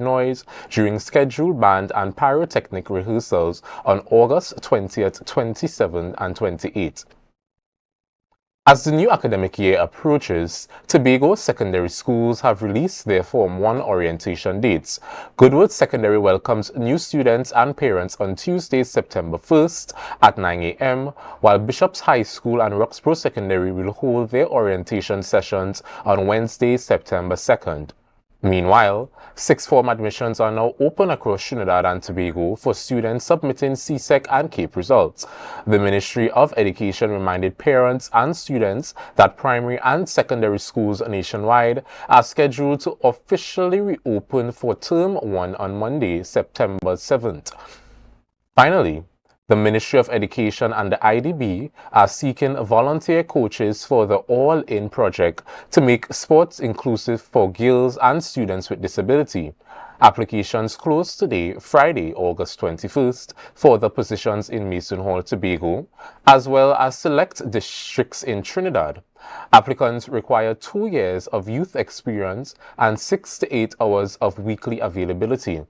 noise during scheduled band and pyrotechnic rehearsals on August 20th, 27th, and 28th. As the new academic year approaches, Tobago secondary schools have released their Form 1 orientation dates. Goodwood Secondary welcomes new students and parents on Tuesday, September 1st at 9 a.m., while Bishop's High School and Roxborough Secondary will hold their orientation sessions on Wednesday, September 2nd. Meanwhile, sixth form admissions are now open across Trinidad and Tobago for students submitting CSEC and CAPE results. The Ministry of Education reminded parents and students that primary and secondary schools nationwide are scheduled to officially reopen for Term 1 on Monday, September 7th. Finally, the Ministry of Education and the IDB are seeking volunteer coaches for the All-In project to make sports inclusive for girls and students with disability. Applications close today, Friday, August 21st, for the positions in Mason Hall, Tobago, as well as select districts in Trinidad. Applicants require 2 years of youth experience and 6 to 8 hours of weekly availability.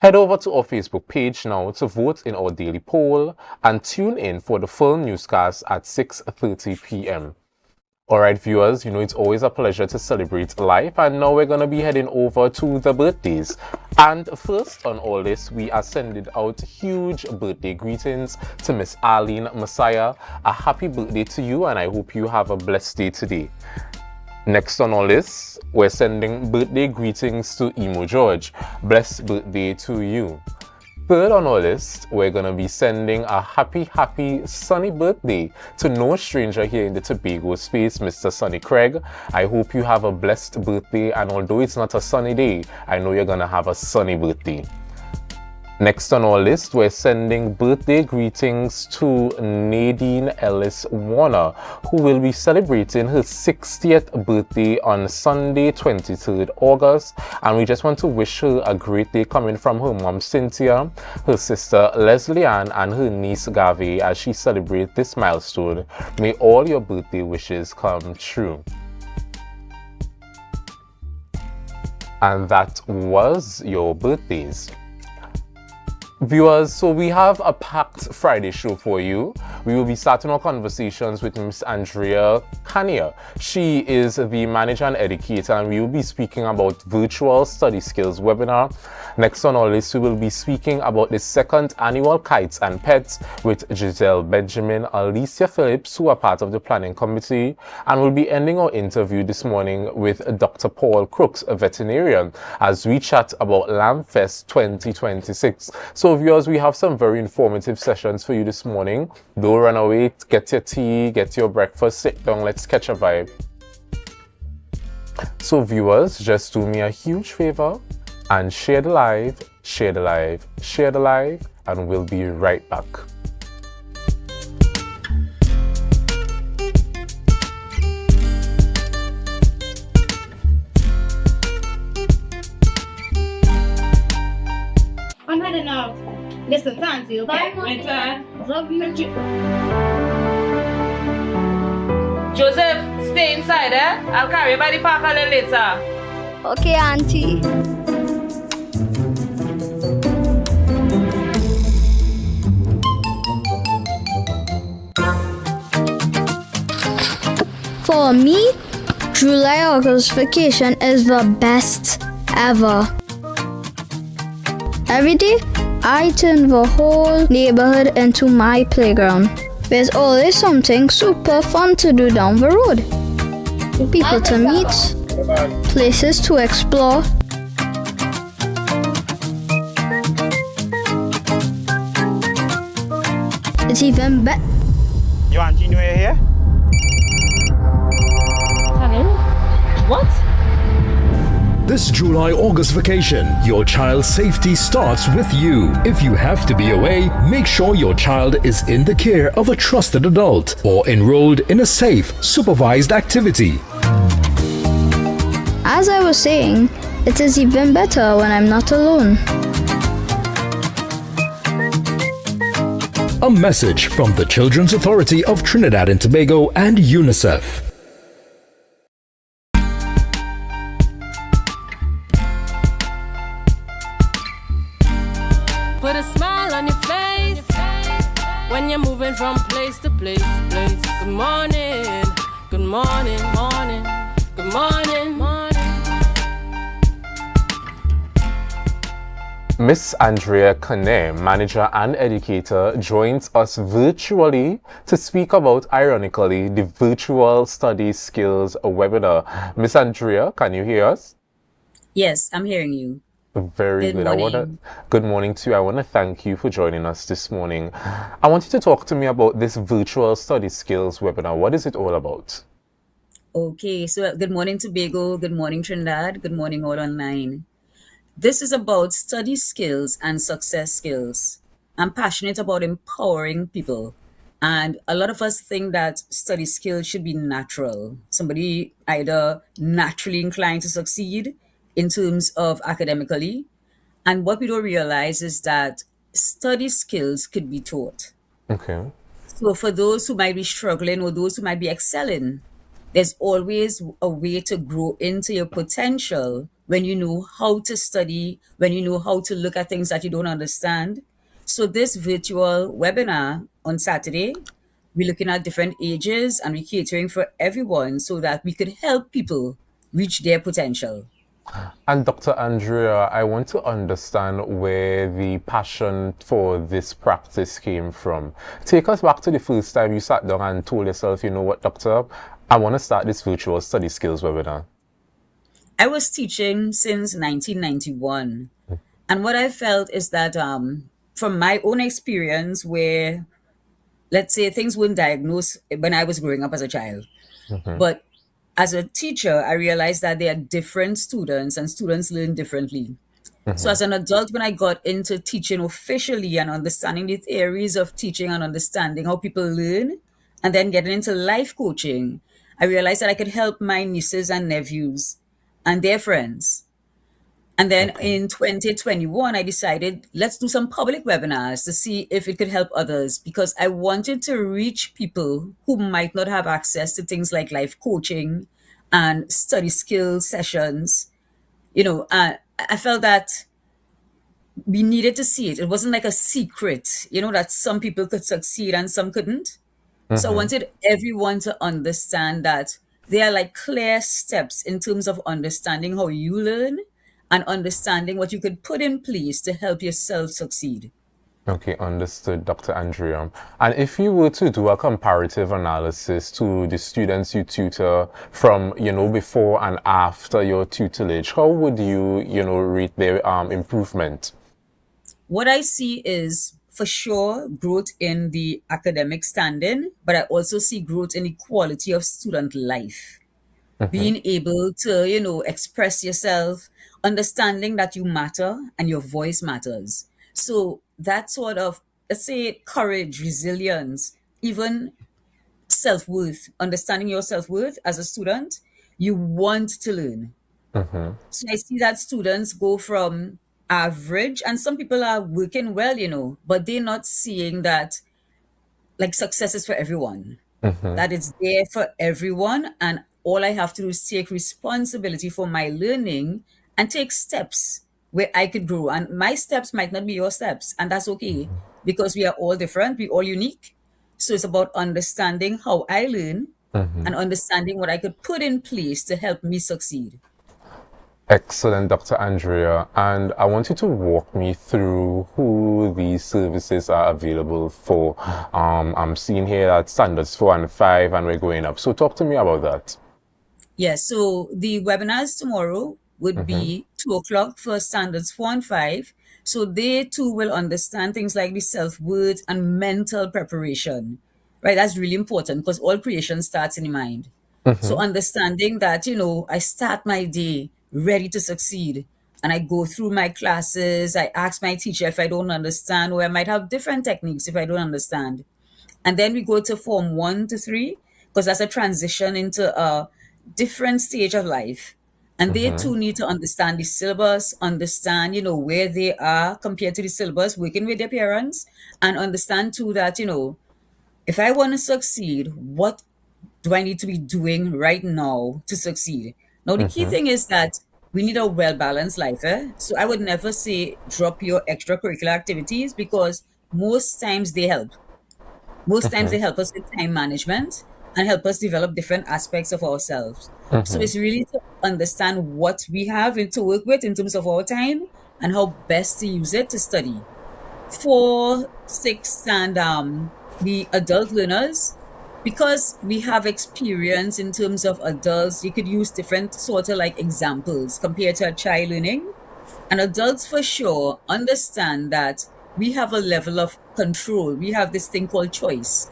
Head over to our Facebook page now to vote in our daily poll and tune in for the full newscast at 6:30 p.m. Alright viewers, you know it's always a pleasure to celebrate life, and now we're going to be heading over to the birthdays. And first on all this, we are sending out huge birthday greetings to Miss Arlene Messiah. A happy birthday to you, and I hope you have a blessed day today. Next on all this, we're sending birthday greetings to Emo George. Blessed birthday to you. Third on our list, we're going to be sending a happy sunny birthday to no stranger here in the Tobago space, Mr. Sonny Craig. I hope you have a blessed birthday, and although it's not a sunny day, I know you're going to have a sunny birthday. Next on our list, we're sending birthday greetings to Nadine Ellis Warner, who will be celebrating her 60th birthday on Sunday, 23rd August. And we just want to wish her a great day coming from her mom Cynthia, her sister Leslie Ann, and her niece Gavi as she celebrates this milestone. May all your birthday wishes come true. And that was your birthdays. Viewers, so we have a packed Friday show for you. We will be starting our conversations with Miss Andrea Kania. She is the manager and educator, and we will be speaking about virtual study skills webinar. Next on our list, we will be speaking about the second annual Kites and Pets with Giselle Benjamin, Alicia Phillips, who are part of the planning committee, and we'll be ending our interview this morning with Dr. Paul Crooks, a veterinarian, as we chat about Lamb Fest 2026. So viewers, we have some very informative sessions for you this morning. Don't run away, get your tea, get your breakfast, sit down, let's catch a vibe. So viewers, just do me a huge favor and share the live, share the live, share the live, and we'll be right back. I'm heading out. Listen, Tansy, okay? My turn. Love you. Joseph, stay inside, eh? I'll carry you by the park a little later. Okay, Auntie. For me, July-August vacation is the best ever. Every day, I turn the whole neighborhood into my playground. There's always something super fun to do down the road. People to meet, places to explore. It's even better. Your auntie knew you're here? Hello? What? This July-August vacation, your child's safety starts with you. If you have to be away, make sure your child is in the care of a trusted adult or enrolled in a safe, supervised activity. As I was saying, it is even better when I'm not alone. A message from the Children's Authority of Trinidad and Tobago and UNICEF. with a smile on your face when you're moving from place to place. Good morning, good morning, morning, good morning, morning. Miss Andrea Kane, manager and educator, joins us virtually to speak about, ironically, the Virtual Study Skills webinar. Miss Andrea, can you hear us? Yes, I'm hearing you. Very good. Morning. Good morning to you. I want to thank you for joining us this morning. I want you to talk to me about this Virtual Study Skills webinar. What is it all about? Okay, so good morning, Tobago. Good morning, Trinidad. Good morning, all online. This is about study skills and success skills. I'm passionate about empowering people. And a lot of us think that study skills should be natural. Somebody either naturally inclined to succeed in terms of academically. And what we don't realize is that study skills could be taught. Okay. So for those who might be struggling or those who might be excelling, there's always a way to grow into your potential when you know how to study, when you know how to look at things that you don't understand. So this virtual webinar on Saturday, we're looking at different ages and we're catering for everyone so that we could help people reach their potential. And Dr. Andrea, I want to understand where the passion for this practice came from. Take us back to the first time you sat down and told yourself, you know what, doctor, I want to start this virtual study skills webinar. I was teaching since 1991. And what I felt is that from my own experience where, let's say, things weren't diagnosed when I was growing up as a child. But as a teacher, I realized that there are different students and students learn differently. So as an adult, when I got into teaching officially and understanding the theories of teaching and understanding how people learn, and then getting into life coaching, I realized that I could help my nieces and nephews and their friends. And then in 2021, I decided, let's do some public webinars to see if it could help others, because I wanted to reach people who might not have access to things like life coaching and study skills sessions. I felt that we needed to see it. It wasn't like a secret, that some people could succeed and some couldn't. So I wanted everyone to understand that there are like clear steps in terms of understanding how you learn and understanding what you could put in place to help yourself succeed. Okay, understood, Dr. Andrea. And if you were to do a comparative analysis to the students you tutor from, before and after your tutelage, how would you, rate their improvement? What I see is for sure growth in the academic standing, but I also see growth in the quality of student life. Being able to, express yourself, understanding that you matter and your voice matters. So that sort of, let's say, courage, resilience, even self-worth, understanding your self-worth as a student, you want to learn. So I see that students go from average, and some people are working well, but they're not seeing that like success is for everyone, that it's there for everyone. And all I have to do is take responsibility for my learning and take steps where I could grow. And my steps might not be your steps, and that's okay, because we are all different, we're all unique. So it's about understanding how I learn and understanding what I could put in place to help me succeed. Excellent, Dr. Andrea. And I want you to walk me through who these services are available for. I'm seeing here that standards 4 and 5, and we're going up. So talk to me about that. Yes, so the webinars tomorrow would be 2:00 for standards 4 and 5. So they too will understand things like the self-worth and mental preparation, right? That's really important because all creation starts in the mind. So understanding that, I start my day ready to succeed, and I go through my classes, I ask my teacher if I don't understand, or I might have different techniques if I don't understand. And then we go to form 1 to 3, because that's a transition into a different stage of life. And they too need to understand the syllabus, understand, where they are compared to the syllabus, working with their parents, and understand too that, if I want to succeed, what do I need to be doing right now to succeed? Now, the key thing is that we need a well-balanced life. So I would never say drop your extracurricular activities, because most times they help. Most times they help us with time management and help us develop different aspects of ourselves. So it's really to understand what we have to work with in terms of our time and how best to use it to study. For 6 and the adult learners, because we have experience in terms of adults, you could use different sort of like examples compared to a child learning. And adults for sure understand that we have a level of control. We have this thing called choice.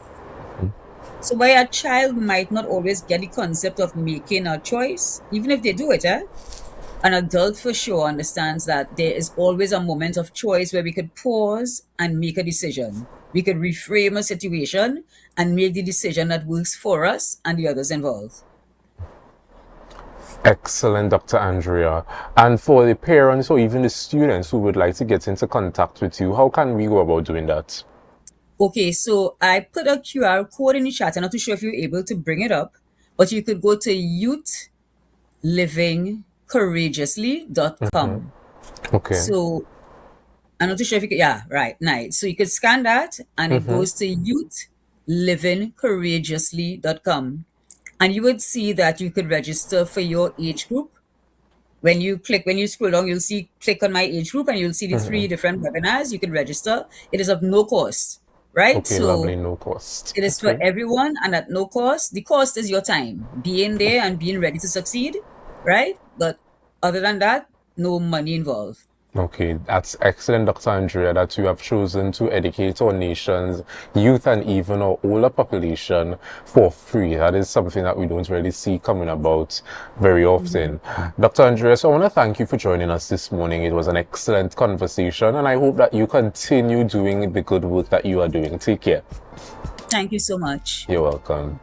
So why a child might not always get the concept of making a choice, even if they do it, an adult for sure understands that there is always a moment of choice where we could pause and make a decision. We could reframe a situation and make the decision that works for us and the others involved. Excellent, Dr. Andrea. And for the parents or even the students who would like to get into contact with you, how can we go about doing that? Okay, so I put a QR code in the chat. I'm not too sure if you're able to bring it up, but you could go to youth-living-courageously.com. Okay. So I'm not too sure if you could, yeah, right, nice. So you could scan that and it goes to youth-living-courageously.com. And you would see that you could register for your age group. When you scroll down, you'll see, click on my age group and you'll see the 3 different webinars. You can register. It is of no cost, right? Okay, so lovely, no cost. it is for everyone and at no cost. The cost is your time, being there and being ready to succeed, right? But other than that, no money involved. Okay, that's excellent, Dr. Andrea, that you have chosen to educate our nation's youth and even our older population for free. That is something that we don't really see coming about very often. Dr. Andrea, so I want to thank you for joining us this morning. It was an excellent conversation, and I hope that you continue doing the good work that you are doing. Take care. Thank you so much. You're welcome.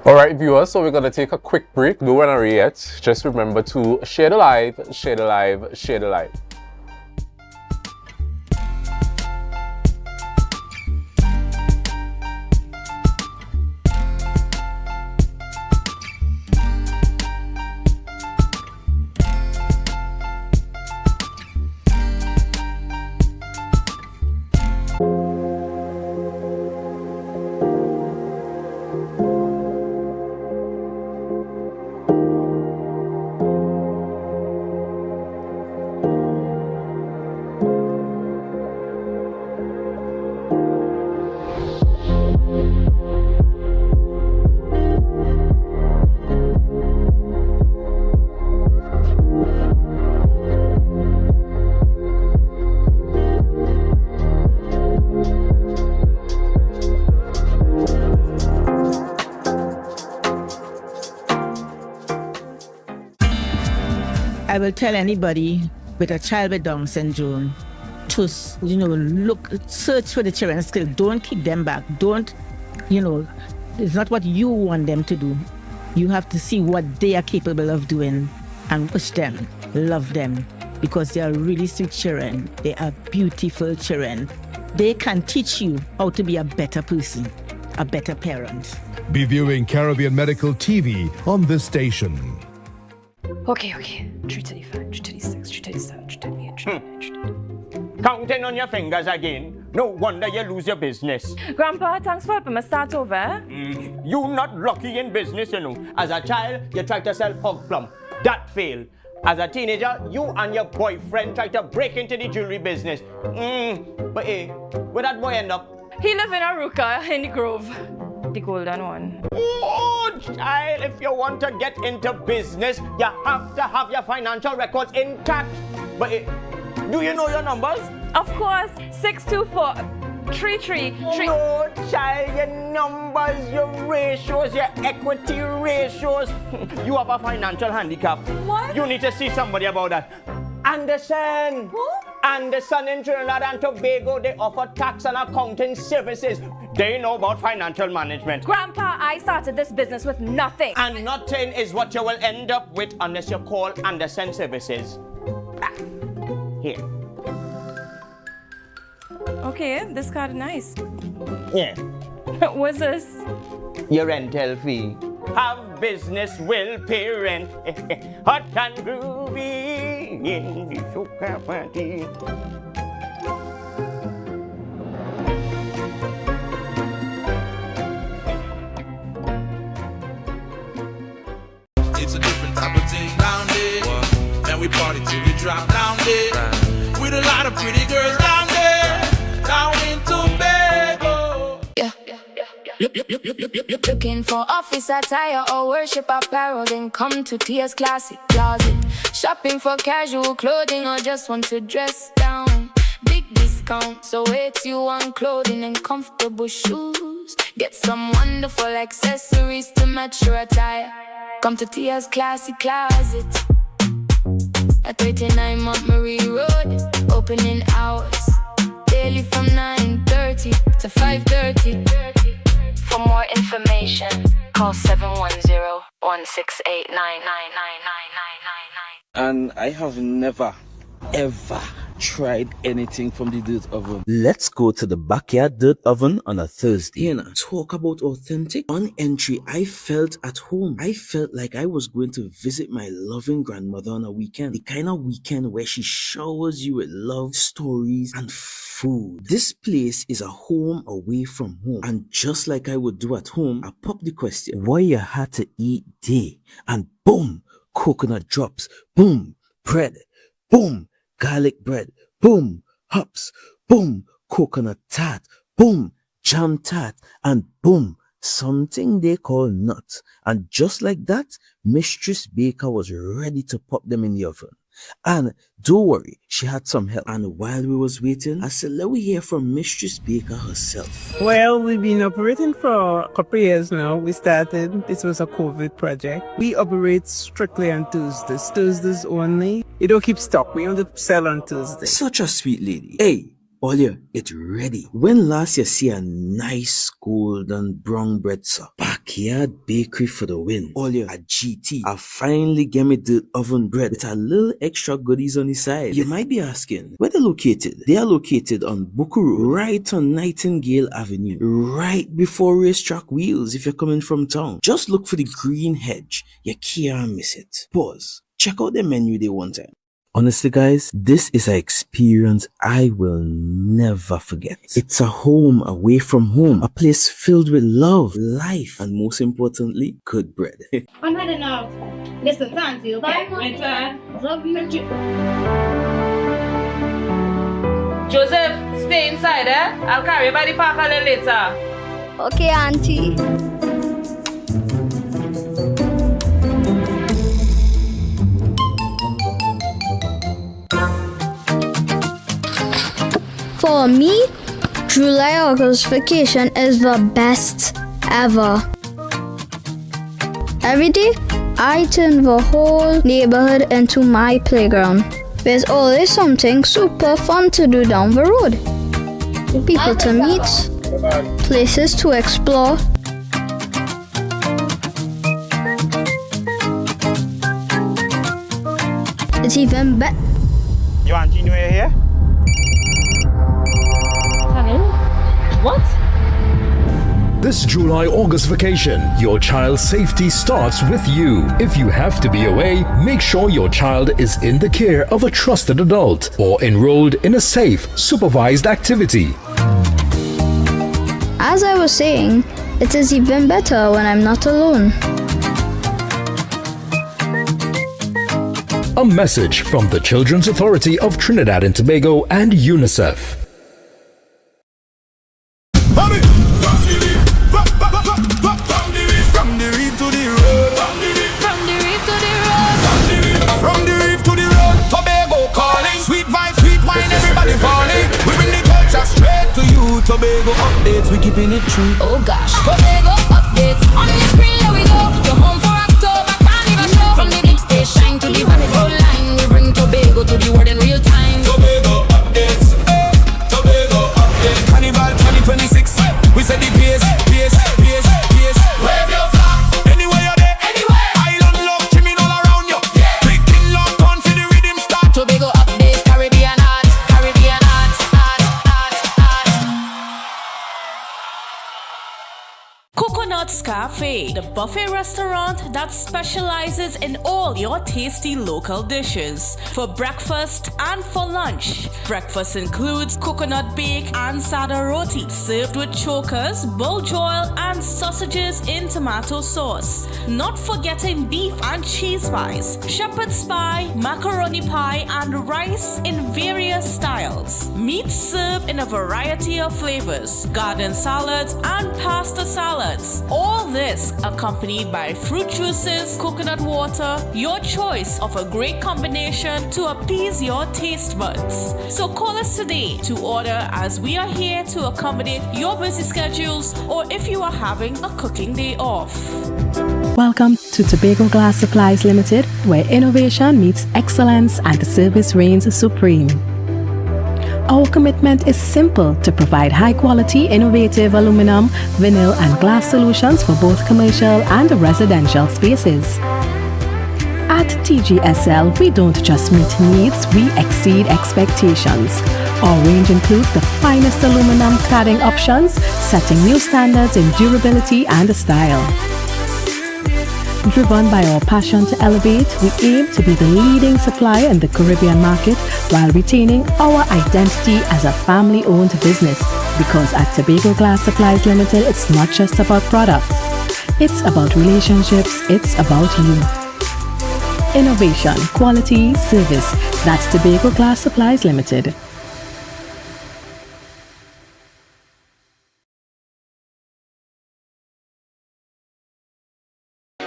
All right, viewers, so we're going to take a quick break. Don't run away yet. Just remember to share the live, share the live, share the live. I will tell anybody with a child with Down syndrome to, search for the children's skill. Don't keep them back. Don't, it's not what you want them to do. You have to see what they are capable of doing and push them, love them, because they are really sweet children. They are beautiful children. They can teach you how to be a better person, a better parent. Be viewing Caribbean Medical TV on this station. Okay. 335, 336, 337, 338, 339. Counting on your fingers again. No wonder you lose your business. Grandpa, thanks for helping me start over. You not lucky in business, As a child, you tried to sell hog plum. That failed. As a teenager, you and your boyfriend tried to break into the jewelry business. But where that boy end up? He live in Aruka in the Grove. The golden one. Oh, child, if you want to get into business, you have to have your financial records intact. But do you know your numbers? Of course, 624-333. No, child, your numbers, your ratios, your equity ratios. You have a financial handicap. What? You need to see somebody about that. Anderson. Who? Anderson in Trinidad and Tobago, they offer tax and accounting services. They know about financial management. Grandpa, I started this business with nothing. And nothing is what you will end up with unless you call Anderson Services. Here. Okay, this card is nice. Yeah. What's this? Your rental fee. have business, will pay rent. Hot and groovy in the soca party. It's a different type of thing down there. And we party till we drop down there. With a lot of pretty girls down there. Down in Tobago. Yeah. Looking for office attire or worship apparel, then come to Tia's Classic Closet. Shopping for casual clothing or just want to dress down. Big discount, so it's you on clothing and comfortable shoes. Get some wonderful accessories to match your attire. Come to Tia's Classic Closet at 39 Montgomery Road. Opening hours daily from 9:30 to 5:30. For more information, call 710-168-9999999. And I have never, ever tried anything from the dirt oven. Let's go to the backyard dirt oven on a Thursday. Here now, talk about authentic. On entry, I felt at home. I felt like I was going to visit my loving grandmother on a weekend. The kind of weekend where she showers you with love, stories, and food. This place is a home away from home. And just like I would do at home, I pop the question, what you had to eat day? And boom, coconut drops. Boom, bread. Boom, garlic bread, boom, hops, boom, coconut tart, boom, jam tart, and boom, something they call nuts. And just like that, Mistress Baker was ready to pop them in the oven. And don't worry, she had some help. And while we was waiting, I said, let me hear from Mistress Baker herself. Well, we've been operating for a couple of years now. We started, this was a COVID project. We operate strictly on Tuesdays only. You don't keep stock, we only sell on Tuesdays. Such a sweet lady. Hey, Olia, it's ready. When last you see a nice golden brown bread, sir? Backyard bakery for the win. Olia, a GT. I finally get me the oven bread with a little extra goodies on the side. You might be asking, where they're located? They are located on Bukuru, right on Nightingale Avenue, right before Racetrack Wheels if you're coming from town. Just look for the green hedge. You can't miss it. Pause. Check out the menu they one time. Honestly, guys, this is an experience I will never forget. It's a home away from home, a place filled with love, life, and most importantly, good bread. I'm had enough. Listen, thank you. Bye, Joseph, stay inside, eh? I'll carry you by the park a little later. Okay, Auntie. For me, July-August vacation is the best ever. Every day, I turn the whole neighborhood into my playground. There's always something super fun to do down the road. People to meet, places to explore. It's even better. You auntie New Year here? What? This July-August vacation, your child's safety starts with you. If you have to be away, make sure your child is in the care of a trusted adult or enrolled in a safe, supervised activity. As I was saying, it is even better when I'm not alone. A message from the Children's Authority of Trinidad and Tobago and UNICEF. Tobago updates, we keeping it true. Oh gosh, Tobago updates. On the screen, there we go. You're home for October, can't even show. From the big station to the rainbow line, we bring Tobago to the world in real time. Tobago updates, Tobago updates. Carnival 2026, we said the pace. Wave your flag, anywhere you're there, anywhere. Island love, trimming all around you. Yeah. Big thing love, come for the rhythm start. Tobago updates, Caribbean art. Coconut sky Cafe, the buffet restaurant that specializes in all your tasty local dishes. For breakfast and for lunch. Breakfast includes coconut bake and sada roti, served with chokers, bull joil, and sausages in tomato sauce. Not forgetting beef and cheese pies, shepherd's pie, macaroni pie, and rice in various styles. Meat served in a variety of flavors, garden salads, and pasta salads. All this accompanied by fruit juices, coconut water, your choice of a great combination to appease your taste buds. So call us today to order, as we are here to accommodate your busy schedules or if you are having a cooking day off. Welcome to Tobago Glass Supplies Limited, where innovation meets excellence and the service reigns supreme. Our commitment is simple: to provide high-quality, innovative aluminum, vinyl, and glass solutions for both commercial and residential spaces. At TGSL, we don't just meet needs, we exceed expectations. Our range includes the finest aluminum cladding options, setting new standards in durability and style. Driven by our passion to elevate, we aim to be the leading supplier in the Caribbean market while retaining our identity as a family-owned business. Because at Tobago Glass Supplies Limited, it's not just about products. It's about relationships, it's about you. Innovation, quality, service. That's Tobago Glass Supplies Limited.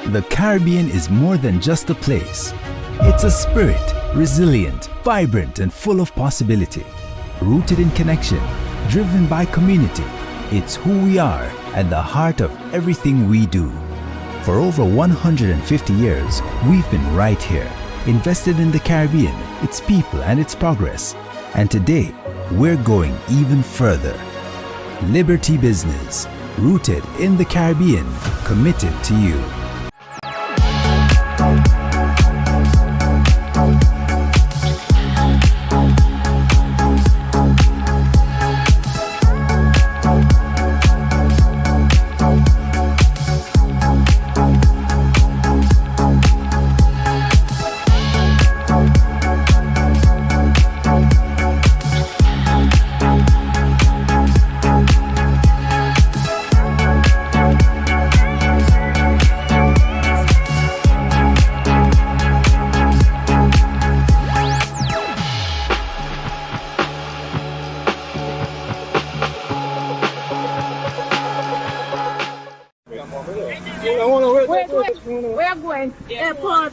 The Caribbean is more than just a place. It's a spirit, resilient, vibrant, and full of possibility. Rooted in connection, driven by community. It's who we are and the heart of everything we do. For over 150 years, we've been right here, invested in the Caribbean, its people, and its progress. And today, we're going even further. Liberty Business, rooted in the Caribbean, committed to you. We're going airport.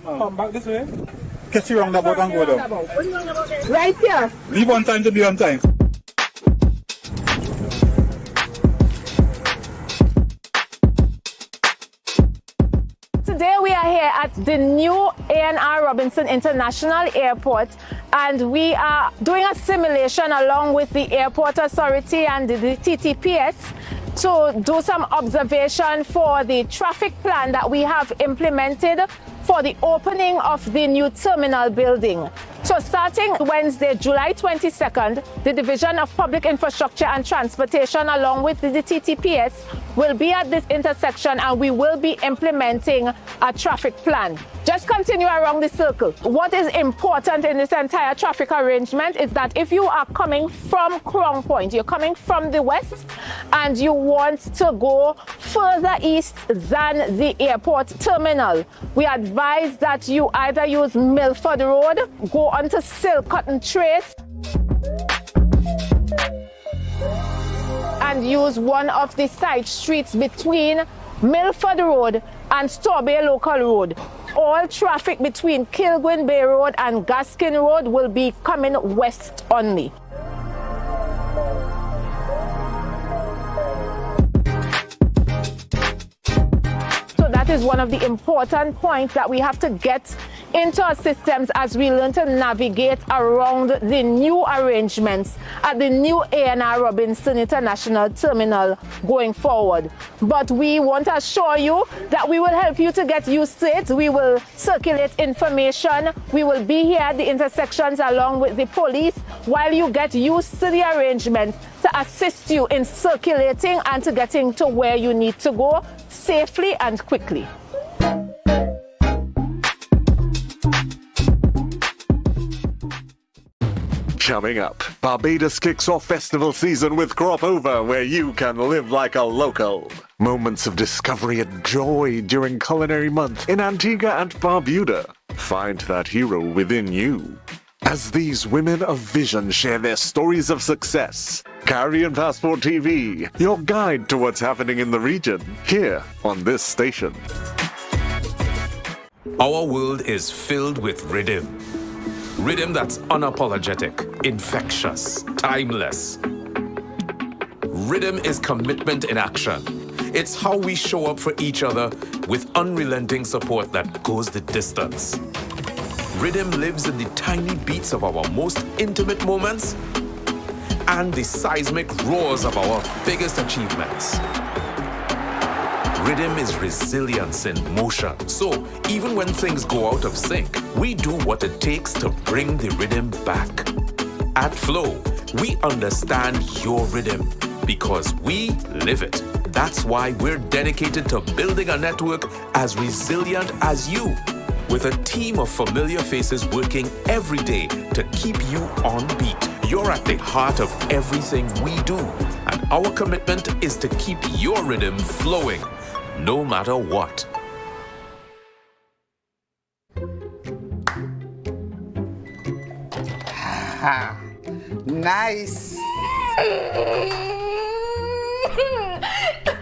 Come back this way. Catch you round about and go down. Right here. Leave on time to be on time. Today we are here at the new A&R Robinson International Airport, and we are doing a simulation along with the Airport Authority and the TTPS to do some observation for the traffic plan that we have implemented for the opening of the new terminal building. So starting Wednesday, July 22nd, the Division of Public Infrastructure and Transportation along with the TTPS will be at this intersection, and we will be implementing a traffic plan. Just continue around the circle. What is important in this entire traffic arrangement is that if you are coming from Crown Point, you're coming from the west and you want to go further east than the airport terminal, we advise that you either use Milford Road, go onto Silcotton Trace, and use one of the side streets between Milford Road and Tobago Local Road. All traffic between Kilgwin Bay Road and Gaskin Road will be coming west only. So that is one of the important points that we have to get into our systems as we learn to navigate around the new arrangements at the new A&R Robinson International Terminal going forward. But we want to assure you that we will help you to get used to it. We will circulate information. We will be here at the intersections along with the police. while you get used to the arrangement to assist you in circulating and to getting to where you need to go safely and quickly. Coming up, Barbados kicks off festival season with Crop Over, where you can live like a local. Moments of discovery and joy during Culinary Month in Antigua and Barbuda. Find that hero within you. As these women of vision share their stories of success, Caribbean Passport TV, your guide to what's happening in the region, here on this station. Our world is filled with rhythm. Rhythm that's unapologetic, infectious, timeless. Rhythm is commitment in action. It's how we show up for each other with unrelenting support that goes the distance. Rhythm lives in the tiny beats of our most intimate moments and the seismic roars of our biggest achievements. Rhythm is resilience in motion. So even when things go out of sync, we do what it takes to bring the rhythm back. At Flow, we understand your rhythm because we live it. That's why we're dedicated to building a network as resilient as you, with a team of familiar faces working every day to keep you on beat. You're at the heart of everything we do, and our commitment is to keep your rhythm flowing, no matter what. Nice.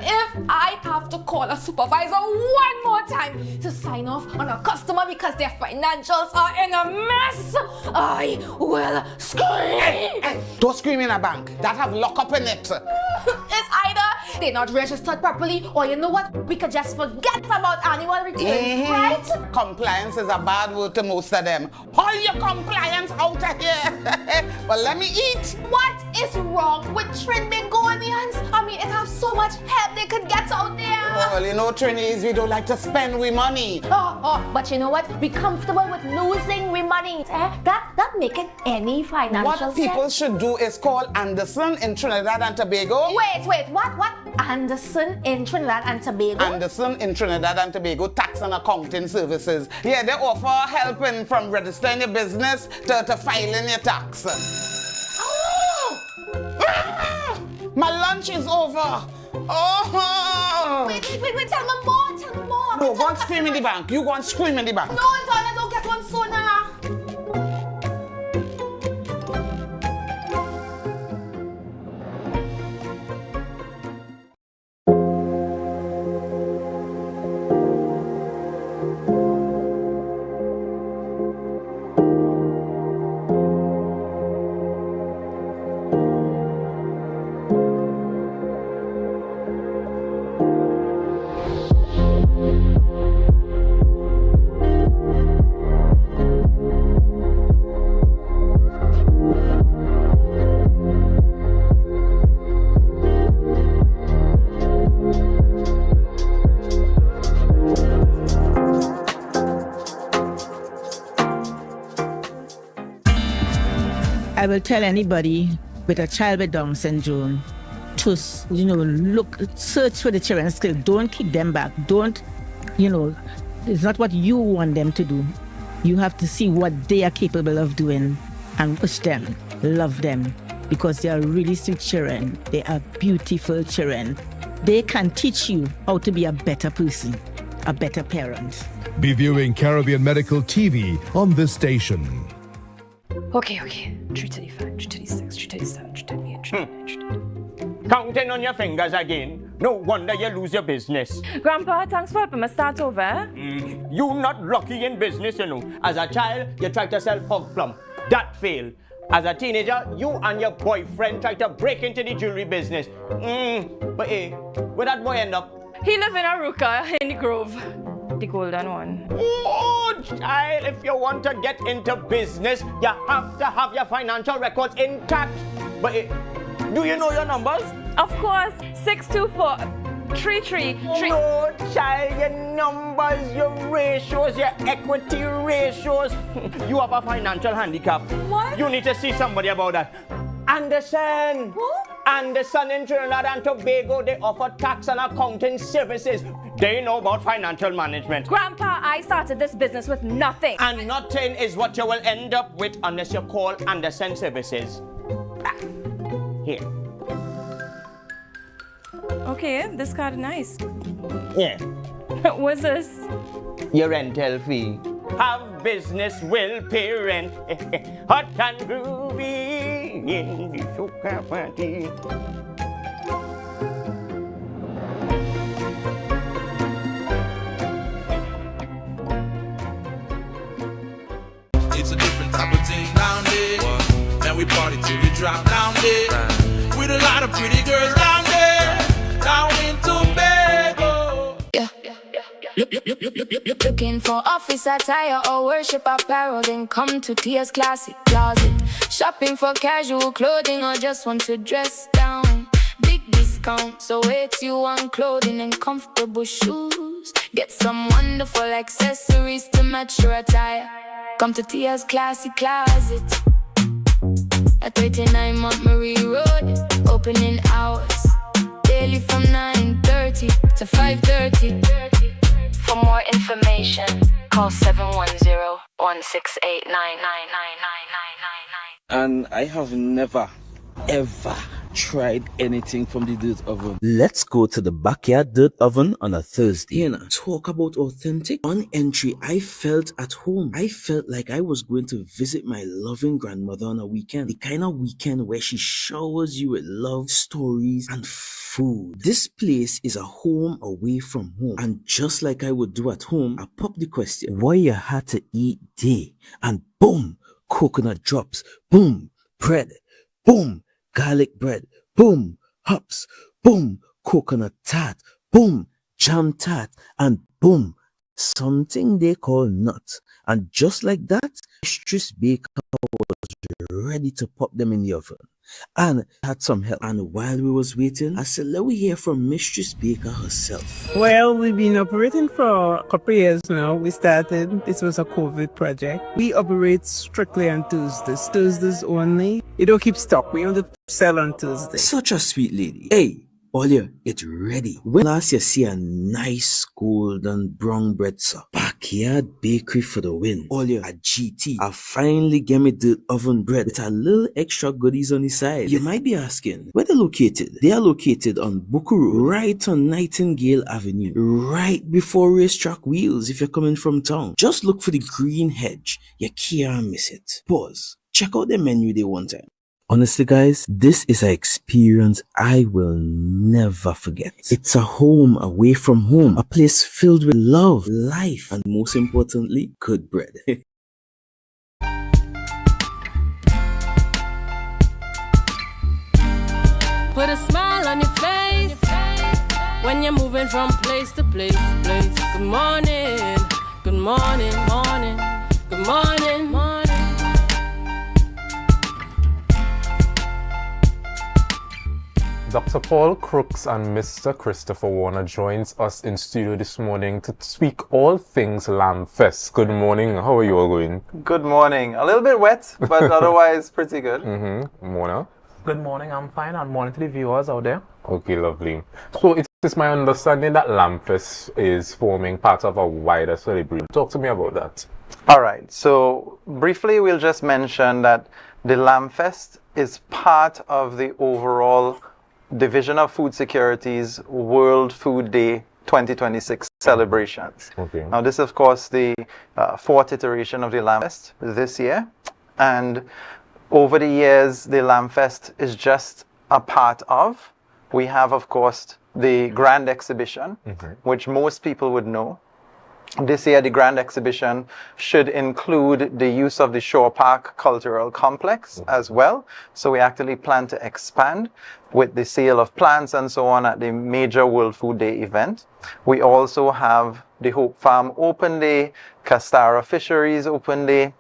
If I have to call a supervisor one more time to sign off on a customer because their financials are in a mess, I will scream. Hey, don't scream in a bank. That have lockup in it. It's either they're not registered properly, or you know what? We could just forget about annual returns, right? Compliance is a bad word to most of them. Haul your compliance out of here. But let me eat. What is wrong with Trinbagonians? I mean, it has so much help they could get out there. Well, you know, Trinis, we don't like to spend we money. But you know what? Be comfortable with losing we money. That make it any financial sense. What people should do is call Anderson in Trinidad and Tobago. Wait, what? Anderson in Trinidad and Tobago? Anderson in Trinidad and Tobago Tax and Accounting Services. Yeah, they offer help from registering your business to filing your tax. My lunch is over. Wait, tell me more. No, go and scream in the bank. You go and scream in the bank. No, Antoine, don't get one sooner. I will tell anybody with a child with Down syndrome to, search for the children's skills. Don't keep them back. Don't, it's not what you want them to do. You have to see what they are capable of doing and push them, love them, because they are really sweet children. They are beautiful children. They can teach you how to be a better person, a better parent. Be viewing Caribbean Medical TV on this station. Okay. 335, 336, 337, 338, 339. Counting on your fingers again. No wonder you lose your business. Grandpa, thanks for helping me start over. You not lucky in business, As a child, you tried to sell hog plum. That failed. As a teenager, you and your boyfriend tried to break into the jewelry business. But hey, where that boy end up? He live in Aruka, in the Grove. The golden one. Oh, child, if you want to get into business, you have to have your financial records intact. But do you know your numbers? Of course, 624. 3. No, child, your numbers, your ratios, your equity ratios. You have a financial handicap. What? You need to see somebody about that. Anderson. Who? Anderson in Trinidad and Tobago, they offer tax and accounting services. They know about financial management. Grandpa, I started this business with nothing. And nothing is what you will end up with unless you call Anderson Services. Here. Okay, this card is nice. Yeah. What's this? Your rental fee. Have business will pay rent. Hot and groovy in the soca party. It's a different type of thing down there. And we party till we drop down there. With a lot of pretty girls down there. Down in Tobago. Yeah. Looking for office attire or worship apparel, then come to Tia's Classic Closet. Shopping for casual clothing or just want to dress down. Big discount, so it's you on clothing and comfortable shoes. Get some wonderful accessories to match your attire. Come to Tia's Classic Closet at 39 Montgomery Road. Opening hours daily from 9:30 to 5:30. For more information, call 710-168-99999. And I have never, ever tried anything from the dirt oven. Let's go to the backyard dirt oven on a Thursday and talk about authentic. On entry, I felt at home. I felt like I was going to visit my loving grandmother on a weekend. The kind of weekend where she showers you with love, stories, and food. This place is a home away from home. And just like I would do at home, I pop the question, what you had to eat day? And boom, coconut drops. Boom, bread. Boom, garlic bread, boom, hops, boom, coconut tart, boom, jam tart, and boom, something they call nuts. And just like that, Mistress Baker was ready to pop them in the oven. And had some help. And while we was waiting, I said, let me hear from Mistress Baker herself. Well, we've been operating for a couple of years now. We started, this was a COVID project. We operate strictly on Tuesdays only. You don't keep stock, we only sell on Tuesdays. Such a sweet lady. Hey, Olia, it's ready. When last you see a nice golden brown bread, sir? Backyard bakery for the win. Olia, a GT. I finally get me the oven bread with a little extra goodies on the side. You might be asking, where they're located? They are located on Bukuru, right on Nightingale Avenue, right before Racetrack Wheels if you're coming from town. Just look for the green hedge. You can't miss it. Pause. Check out the menu day one time. Honestly, guys, this is an experience I will never forget. It's a home away from home, a place filled with love, life, and most importantly, good bread. Put a smile on your face when you're moving from place to place. Good morning, good morning, morning, good morning, morning. Dr. Paul Crooks and Mr. Christopher Warner joins us in studio this morning to speak all things Lamb Fest. Good morning. How are you all going? Good morning. A little bit wet, but otherwise pretty good. Mona? Good morning. I'm fine. And morning to the viewers out there. Okay, lovely. So it is my understanding that Lamb Fest is forming part of a wider celebration. Talk to me about that. All right. So briefly, we'll just mention that the Lamb Fest is part of the overall Division of Food Security's World Food Day 2026 celebrations. Okay. Now this is of course the fourth iteration of the Lamb Fest this year, and over the years the Lamb Fest is just a part of. We have of course the Grand Exhibition, which most people would know. This year, the Grand Exhibition should include the use of the Shore Park Cultural Complex as well. So we actually plan to expand with the sale of plants and so on at the major World Food Day event. We also have the Hope Farm Open Day, Castara Fisheries Open Day,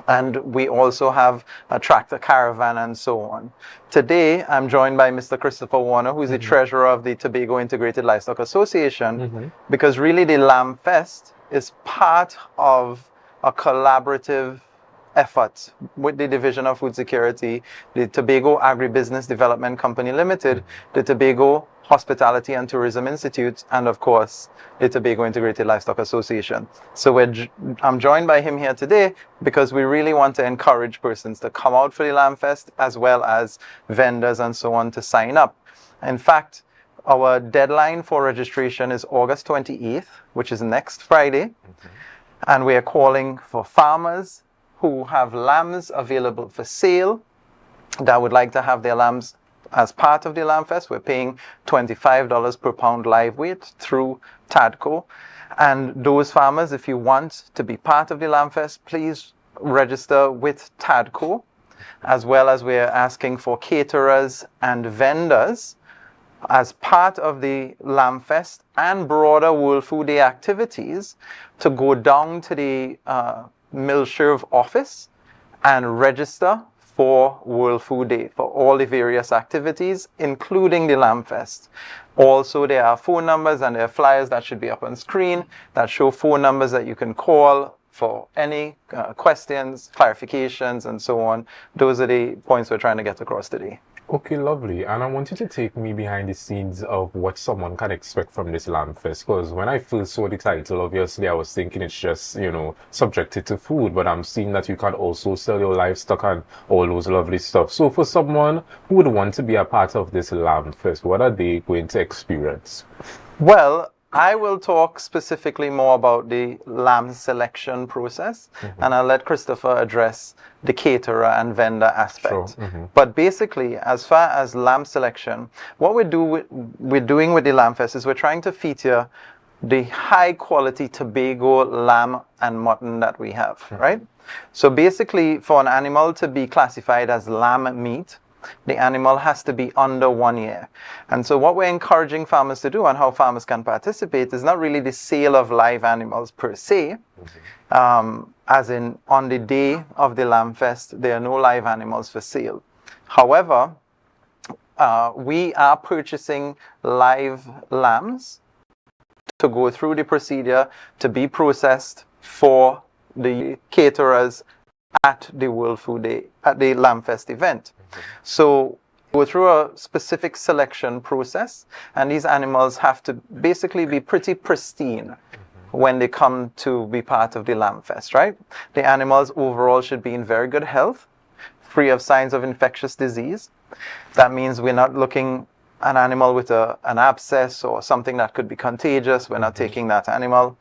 And we also have a tractor caravan and so on. Today, I'm joined by Mr. Christopher Warner, who is the treasurer of the Tobago Integrated Livestock Association, because really the Lamb Fest is part of a collaborative effort with the Division of Food Security, the Tobago Agribusiness Development Company Limited, the Tobago Hospitality and Tourism Institute, and of course, the Tobago Integrated Livestock Association. So I'm joined by him here today because we really want to encourage persons to come out for the Lamb Fest, as well as vendors and so on to sign up. In fact, our deadline for registration is August 28th, which is next Friday. And we are calling for farmers who have lambs available for sale that would like to have their lambs as part of the Lamb Fest. We're paying $25 per pound live weight through TADCO. And those farmers, if you want to be part of the Lamb Fest, please register with TADCO, as well as we're asking for caterers and vendors as part of the Lamb Fest and broader World Food Day activities to go down to the Milsherv office and register for World Food Day for all the various activities, including the Lamb Fest. Also, there are phone numbers and there are flyers that should be up on screen that show phone numbers that you can call for any questions, clarifications, and so on. Those are the points we're trying to get across today. Okay, lovely. And I want you to take me behind the scenes of what someone can expect from this Lamb Fest. Because when I first saw the title, obviously I was thinking it's just, subjected to food. But I'm seeing that you can also sell your livestock and all those lovely stuff. So for someone who would want to be a part of this Lamb Fest, what are they going to experience? Well, I will talk specifically more about the lamb selection process, and I'll let Christopher address the caterer and vendor aspect. Sure. But basically, as far as lamb selection, what we're doing with the Lamb Fest is we're trying to feature the high quality Tobago lamb and mutton that we have, right? So basically, for an animal to be classified as lamb meat, the animal has to be under 1 year. And so what we're encouraging farmers to do and how farmers can participate is not really the sale of live animals per se, as in on the day of the Lamb Fest, there are no live animals for sale. However, we are purchasing live lambs to go through the procedure to be processed for the caterers at the World Food Day, at the Lamb Fest event. So go through a specific selection process, and these animals have to basically be pretty pristine when they come to be part of the Lamb Fest, right? The animals overall should be in very good health, free of signs of infectious disease. That means we're not looking at an animal with an abscess or something that could be contagious. We're not taking that animal,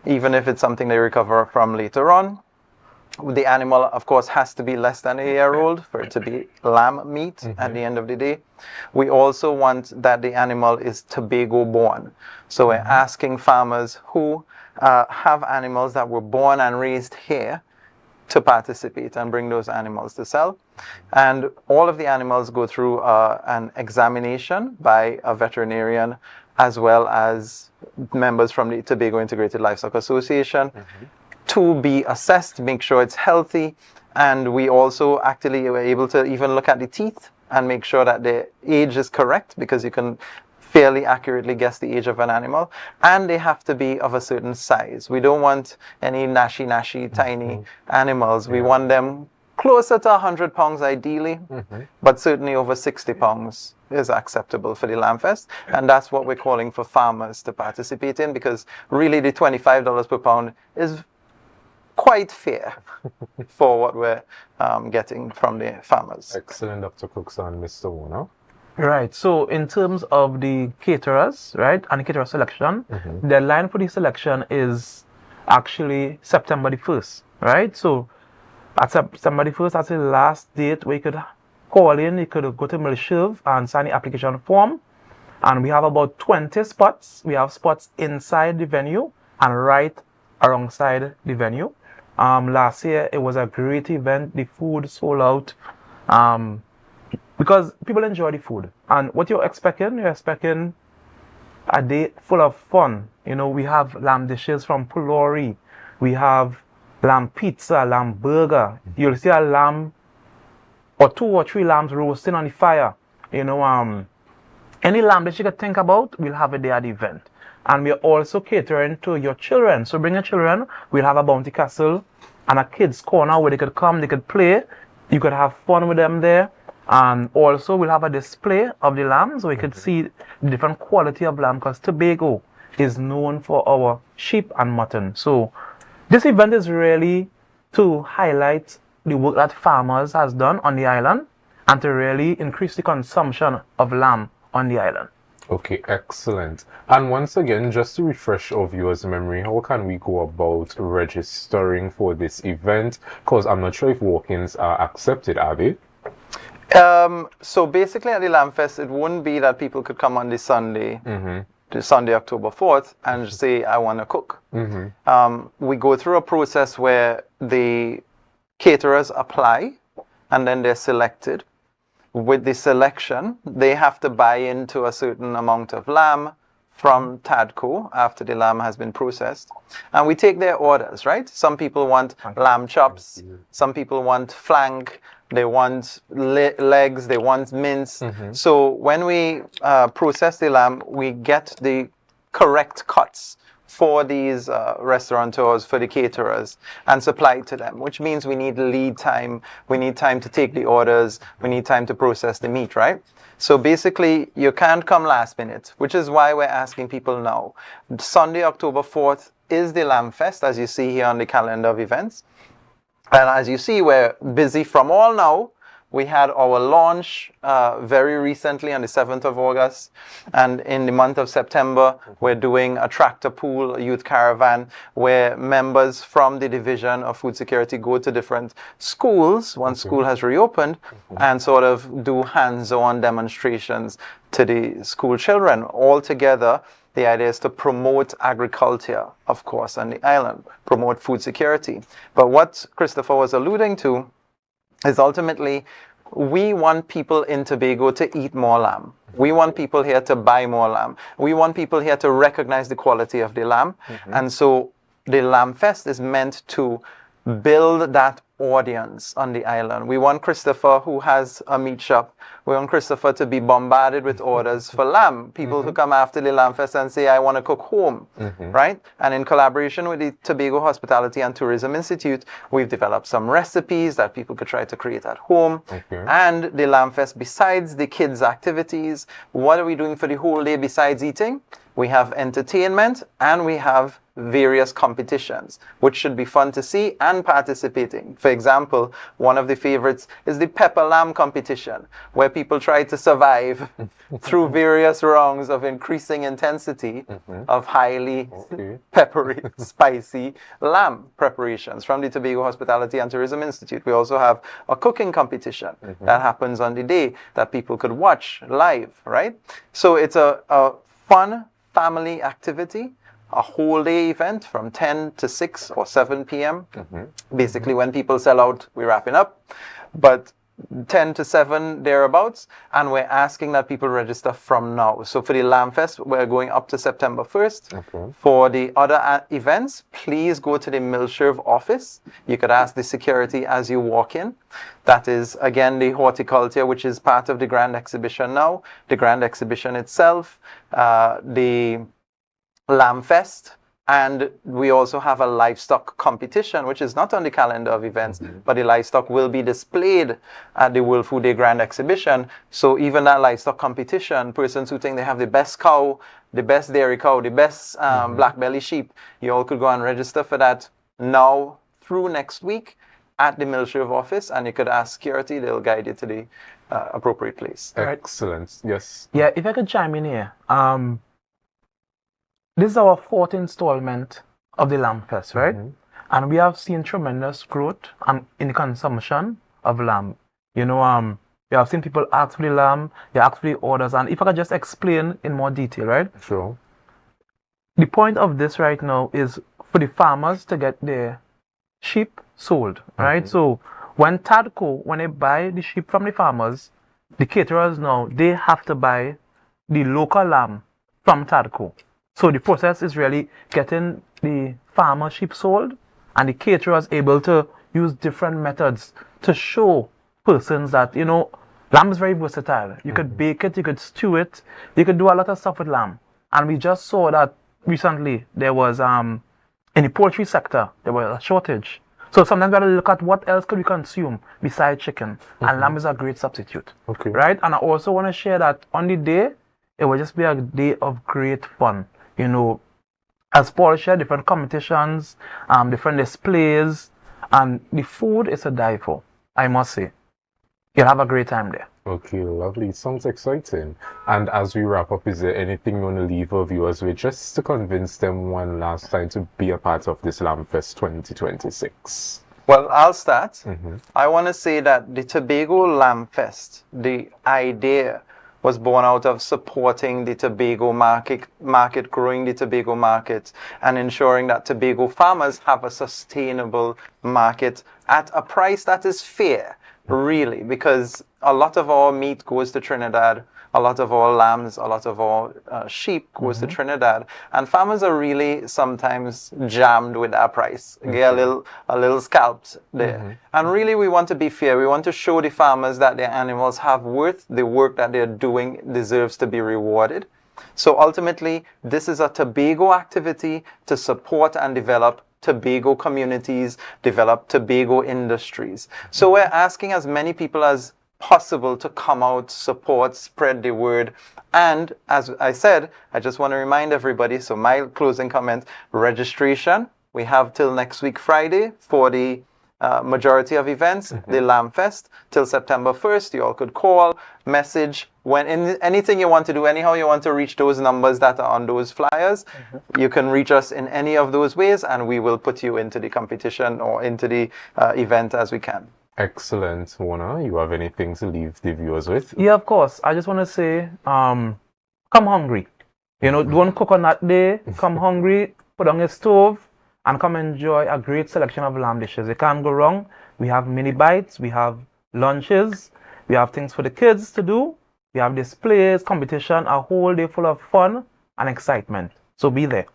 even if it's something they recover from later on. The animal, of course, has to be less than a year old for it to be lamb meat at the end of the day. We also want that the animal is Tobago born. So we're asking farmers who have animals that were born and raised here to participate and bring those animals to sell. And all of the animals go through an examination by a veterinarian, as well as members from the Tobago Integrated Livestock Association, to be assessed, make sure it's healthy. And we also actually were able to even look at the teeth and make sure that the age is correct, because you can fairly accurately guess the age of an animal. And they have to be of a certain size. We don't want any nashy, tiny animals. We want them closer to 100 pounds ideally, but certainly over 60 pounds is acceptable for the Lamb Fest. And that's what we're calling for farmers to participate in, because really the $25 per pound is quite fair for what we're getting from the farmers. Excellent, Dr. Cooks and Mr. Warner. Right, so in terms of the caterers, right, and the caterer selection, the deadline for the selection is actually September the 1st, right? So at September the 1st, that's the last date where you could call in, you could go to Milsherv and sign the application form. And we have about 20 spots. We have spots inside the venue and right alongside the venue. Last year, it was a great event. The food sold out because people enjoy the food. And what you're expecting a day full of fun. You know, we have lamb dishes from Pulori. We have lamb pizza, lamb burger. You'll see a lamb or 2 or 3 lambs roasting on the fire. You know, any lamb that you could think about, we'll have it there at the event. And we're also catering to your children. So bring your children. We'll have a bounty castle and a kids corner where they could come, they could play. You could have fun with them there. And also we'll have a display of the lamb so we could see the different quality of lamb, because Tobago is known for our sheep and mutton. So this event is really to highlight the work that farmers has done on the island and to really increase the consumption of lamb on the island. Okay, excellent. And once again, just to refresh our viewers' memory, how can we go about registering for this event? Because I'm not sure if walk-ins are accepted, are they? So basically at the Lamb Fest, it wouldn't be that people could come on the Sunday, the Sunday, October 4th, and say, I want to cook. We go through a process where the caterers apply, and then they're selected. With the selection, they have to buy into a certain amount of lamb from Tadco after the lamb has been processed. And we take their orders, right? Some people want lamb chops, some people want flank, they want legs, they want mince. So when we process the lamb, we get the correct cuts for these restaurateurs, for the caterers, and supply it to them, which means we need lead time, we need time to take the orders, we need time to process the meat, right? So basically, you can't come last minute, which is why we're asking people now. Sunday, October 4th is the Lamb Fest, as you see here on the calendar of events. And as you see, we're busy from all now. We had our launch very recently on the 7th of August. And in the month of September, we're doing a tractor pool, a youth caravan, where members from the Division of Food Security go to different schools, once school has reopened, and sort of do hands-on demonstrations to the school children. All together, the idea is to promote agriculture, of course, on the island, promote food security. But what Christopher was alluding to is ultimately, we want people in Tobago to eat more lamb. We want people here to buy more lamb. We want people here to recognize the quality of the lamb. And so the Lamb Fest is meant to build that audience on the island. We want Christopher, who has a meat shop, we want Christopher to be bombarded with orders for lamb. People who come after the Lamb Fest and say, I want to cook home, right? And in collaboration with the Tobago Hospitality and Tourism Institute, we've developed some recipes that people could try to create at home. And the Lamb Fest, besides the kids' activities, what are we doing for the whole day besides eating? We have entertainment and we have various competitions, which should be fun to see and participating. For example, one of the favorites is the pepper lamb competition, where people try to survive through various rounds of increasing intensity of highly peppery, spicy lamb preparations from the Tobago Hospitality and Tourism Institute. We also have a cooking competition that happens on the day that people could watch live, right? So it's a fun family activity, a whole day event from 10 to 6 or 7 p.m. Basically, when people sell out, we're wrapping up. But 10 to 7 thereabouts, and we're asking that people register from now. So for the Lamb Fest, we're going up to September 1st. For the other events, please go to the Milshirv office. You could ask the security as you walk in. That is, again, the horticulture, which is part of the Grand Exhibition now. The Grand Exhibition itself, the Lamb Fest, and we also have a livestock competition, which is not on the calendar of events, but the livestock will be displayed at the World Food Day Grand Exhibition. So even that livestock competition, persons who think they have the best cow, the best dairy cow, the best black belly sheep, you all could go and register for that now through next week at the Milshirv office, and you could ask security, they'll guide you to the appropriate place. Excellent. Yes. Yeah, if I could chime in here. This is our 4th installment of the Lamb Fest, right? And we have seen tremendous growth in the consumption of lamb. You know, you have seen people ask for the lamb, you ask for the orders, and if I could just explain in more detail, right? Sure. The point of this right now is for the farmers to get their sheep sold, right? So when Tadco, when they buy the sheep from the farmers, the caterers now, they have to buy the local lamb from Tadco. So the process is really getting the farmer sheep sold And the caterer is able to use different methods to show persons that, lamb is very versatile. You could bake it, you could stew it, you could do a lot of stuff with lamb. And we just saw that recently there was, in the poultry sector, there was a shortage. So sometimes we have to look at what else could we consume besides chicken. And lamb is a great substitute. Okay. Right? And I also want to share that on the day, it will just be a day of great fun. As Paul shared, different competitions, different displays, and the food is a die for, I must say. You'll have a great time there. Okay, lovely. Sounds exciting. And as we wrap up, is there anything you want to leave our viewers with just to convince them one last time to be a part of this Lamb Fest 2026? Well, I'll start. I want to say that the Tobago Lamb Fest, the idea was born out of supporting the Tobago market, growing the Tobago market, and ensuring that Tobago farmers have a sustainable market at a price that is fair, really, because a lot of our meat goes to Trinidad, a lot of our lambs, a lot of our sheep goes to Trinidad, and farmers are really sometimes jammed with that price, get a little scalped there. And really we want to be fair. We want to show the farmers that their animals have worth, the work that they're doing deserves to be rewarded. So ultimately, this is a Tobago activity to support and develop Tobago communities, develop Tobago industries. So we're asking as many people as possible to come out, support, spread the word. And as I said, I just want to remind everybody, so my closing comment, registration, we have till next week Friday for the majority of events, the Lamb Fest, till September 1st. You all could call, message, anything you want to do, anyhow you want to reach those numbers that are on those flyers, you can reach us in any of those ways, and we will put you into the competition or into the event as we can. Excellent. Warner, you have anything to leave the viewers with? Yeah, of course. I just want to say, come hungry. Don't cook on that day. Come hungry, put on your stove, and come enjoy a great selection of lamb dishes. You can't go wrong. We have mini bites, we have lunches, we have things for the kids to do, we have displays, competition, a whole day full of fun and excitement. So be there.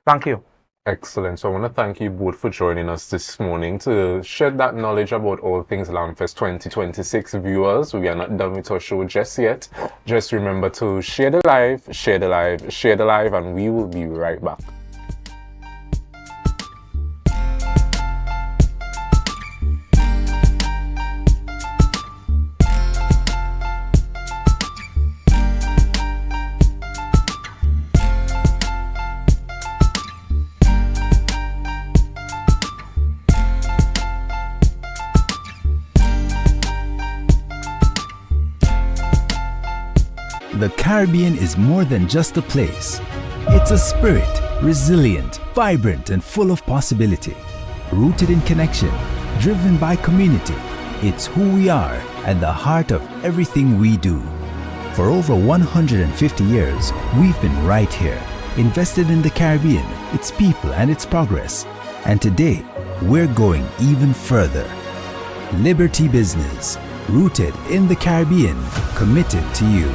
Thank you. Excellent. So I want to thank you both for joining us this morning to shed that knowledge about all things Lamb Fest 2026. Viewers, we are not done with our show just yet. Just remember to share the live, share the live, share the live, and we will be right back. The Caribbean is more than just a place. It's a spirit, resilient, vibrant, and full of possibility. Rooted in connection, driven by community, it's who we are and the heart of everything we do. For over 150 years, we've been right here, invested in the Caribbean, its people, and its progress. And today, we're going even further. Liberty Business, rooted in the Caribbean, committed to you.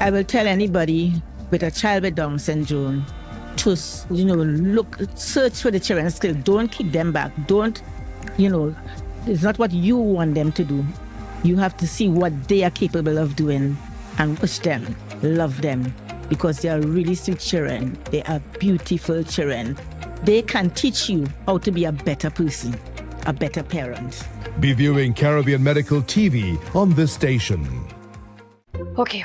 I will tell anybody with a child with Down syndrome to, search for the children's skills. Don't keep them back. Don't, it's not what you want them to do. You have to see what they are capable of doing and push them, love them, because they are really sweet children. They are beautiful children. They can teach you how to be a better person, a better parent. Be viewing Caribbean Medical TV on this station. Okay.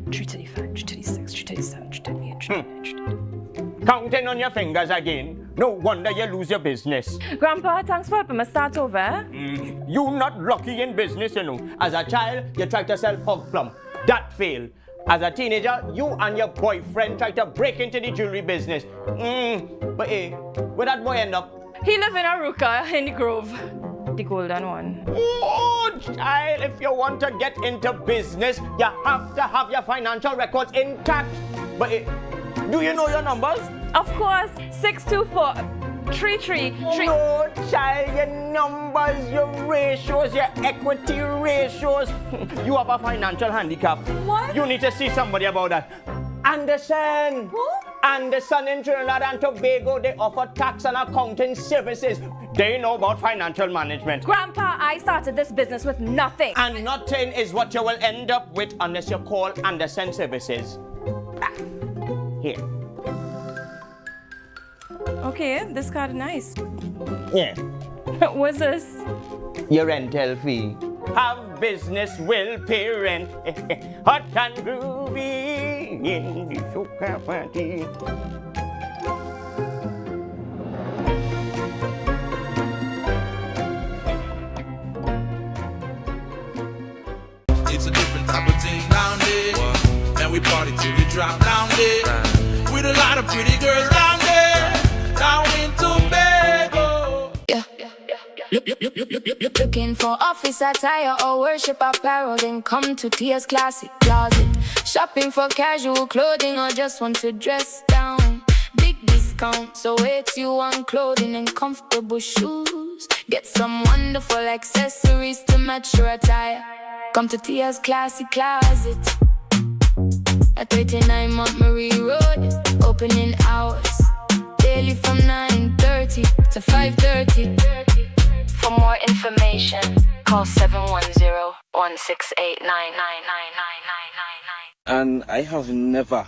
335, 336, 337, 338, 339, Counting on your fingers again. No wonder you lose your business. Grandpa, thanks for helping me start over. You not lucky in business, you know. As a child, you tried to sell hog plum. That failed. As a teenager, you and your boyfriend tried to break into the jewelry business. But hey, where that boy end up? He live in Aruka in the Grove. The golden one. Oh, child, if you want to get into business, you have to have your financial records intact. But hey, do you know your numbers? Of course, 62433. No, child, your numbers, your ratios, your equity ratios. You have a financial handicap. What? You need to see somebody about that. Anderson. Who? Anderson in Trinidad and Tobago, they offer tax and accounting services. They know about financial management. Grandpa, I started this business with nothing. And nothing is what you will end up with unless you call Anderson Services. Here. Okay, this card is nice. Yeah. What's this? Your rental fee. Have business will pay rent. Hot and groovy in the soca party. It's a different type of thing down there. And we party till we drop down there. With a lot of pretty girls down there. Down in Tobago. Yeah. Looking for office attire or worship apparel, then come to Tia's Classic Closet. Shopping for casual clothing or just want to dress down. Big discount, so it's you on clothing and comfortable shoes. Get some wonderful accessories to match your attire. Come to Tia's Classic Closet at 39 Montgomery Road. Opening hours daily from 9:30 to 5:30. For more information, call 710-168-99999. And I have never,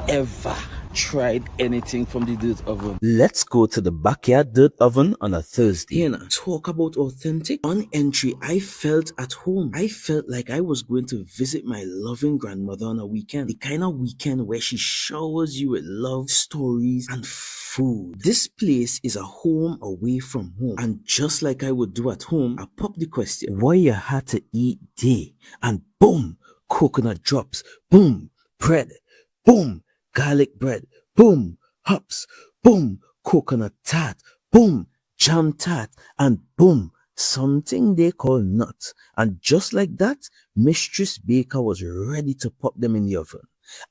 ever tried anything from the dirt oven. Let's go to the backyard dirt oven on a Thursday and talk about authentic. On entry, I felt at home. I felt like I was going to visit my loving grandmother on a weekend. The kind of weekend where she showers you with love, stories, and food. This place is a home away from home. And just like I would do at home, I popped the question, what you had to eat day? And boom, coconut drops. Boom, bread. Boom, garlic bread, boom, hops, boom, coconut tart, boom, jam tart, and boom, something they call nuts. And just like that, Mistress Baker was ready to pop them in the oven.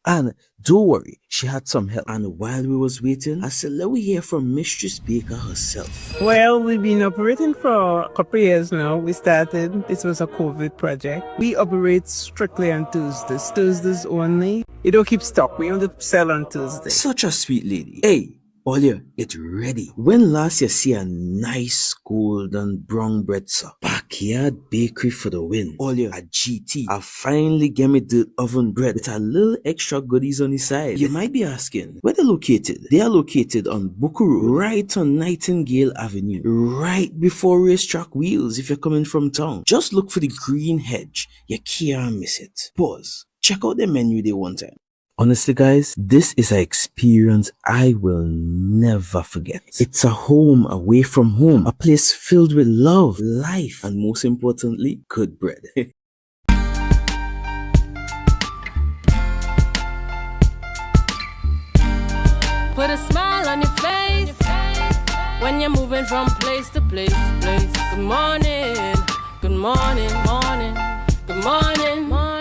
And don't worry, she had some help. And while we was waiting, I said, let me hear from Mistress Baker herself. Well, we've been operating for a couple of years now. We started, this was a COVID project. We operate strictly on Tuesdays, Tuesdays only. You don't keep stock, we only sell on Tuesdays. Such a sweet lady. Hey, Olia, it's ready. When last you see a nice golden brown bread, sir? Backyard bakery for the win. Olia, a GT. I finally get me the oven bread with a little extra goodies on the side. You might be asking, where they're located? They are located on Bukuru, right on Nightingale Avenue, right before Racetrack Wheels if you're coming from town. Just look for the green hedge. You can't miss it. Pause. Check out the menu day one time. Honestly, guys, this is an experience I will never forget. It's a home away from home, a place filled with love, life, and most importantly, good bread. Put a smile on your face when you're moving from place to place. Good morning, good morning, morning, good morning, morning.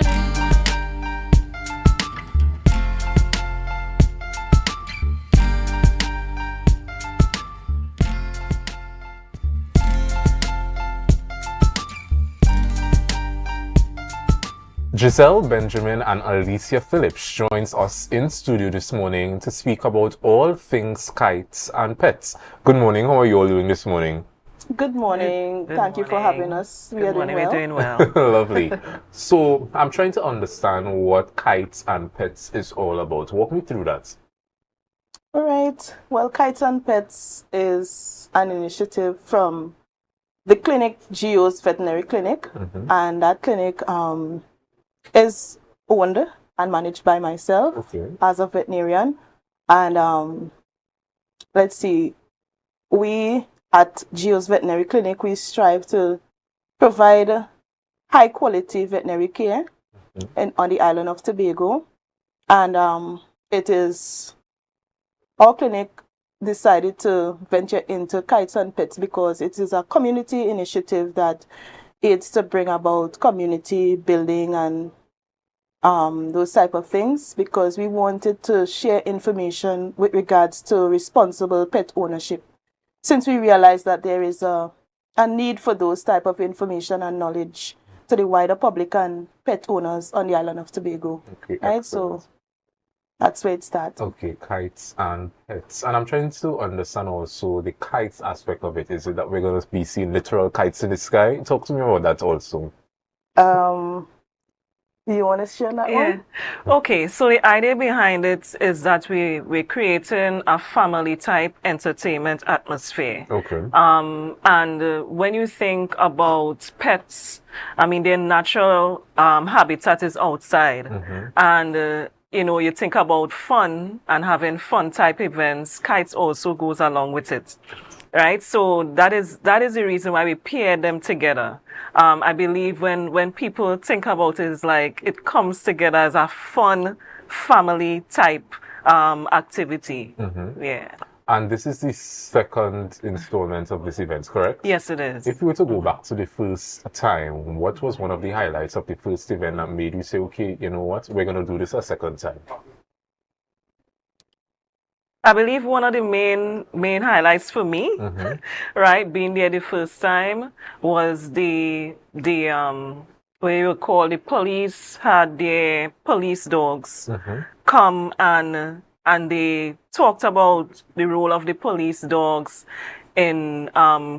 Giselle Benjamin and Alicia Phillips joins us in studio this morning to speak about all things kites and pets. Good morning. How are you all doing this morning? Good morning. Thank you for having us. We are doing well. We're doing well. Lovely. So I'm trying to understand what kites and pets is all about. Walk me through that. All right. Well, Kites and Pets is an initiative from the clinic, Geo's Veterinary Clinic, and that clinic is owned and managed by myself as a veterinarian. And let's see, we at Geo's Veterinary Clinic, we strive to provide high quality veterinary care on the island of Tobago. And it is our clinic decided to venture into kites and pets because it is a community initiative that aids to bring about community building and those type of things, because we wanted to share information with regards to responsible pet ownership, since we realized that there is a need for those type of information and knowledge to the wider public and pet owners on the island of Tobago. Okay, right, so that's where it starts. Okay, kites and pets. And I'm trying to understand also the kites aspect of it. Is it that we're going to be seeing literal kites in the sky? Talk to me about that also. You want to share that one? Okay, so the idea behind it is that we're creating a family type entertainment atmosphere. Okay. And when you think about pets, I mean, their natural habitat is outside. And you know, you think about fun and having fun type events, kites also goes along with it. Right, so that is the reason why we paired them together. I believe when people think about it, it's like it comes together as a fun family type activity. Yeah. And this is the second installment of this event, correct? Yes, it is. If you were to go back to the first time, what was one of the highlights of the first event that made you say, okay, you know what, we're going to do this a second time? I believe one of the main highlights for me, right, being there the first time, was the what you would call the police had their police dogs come and they talked about the role of the police dogs in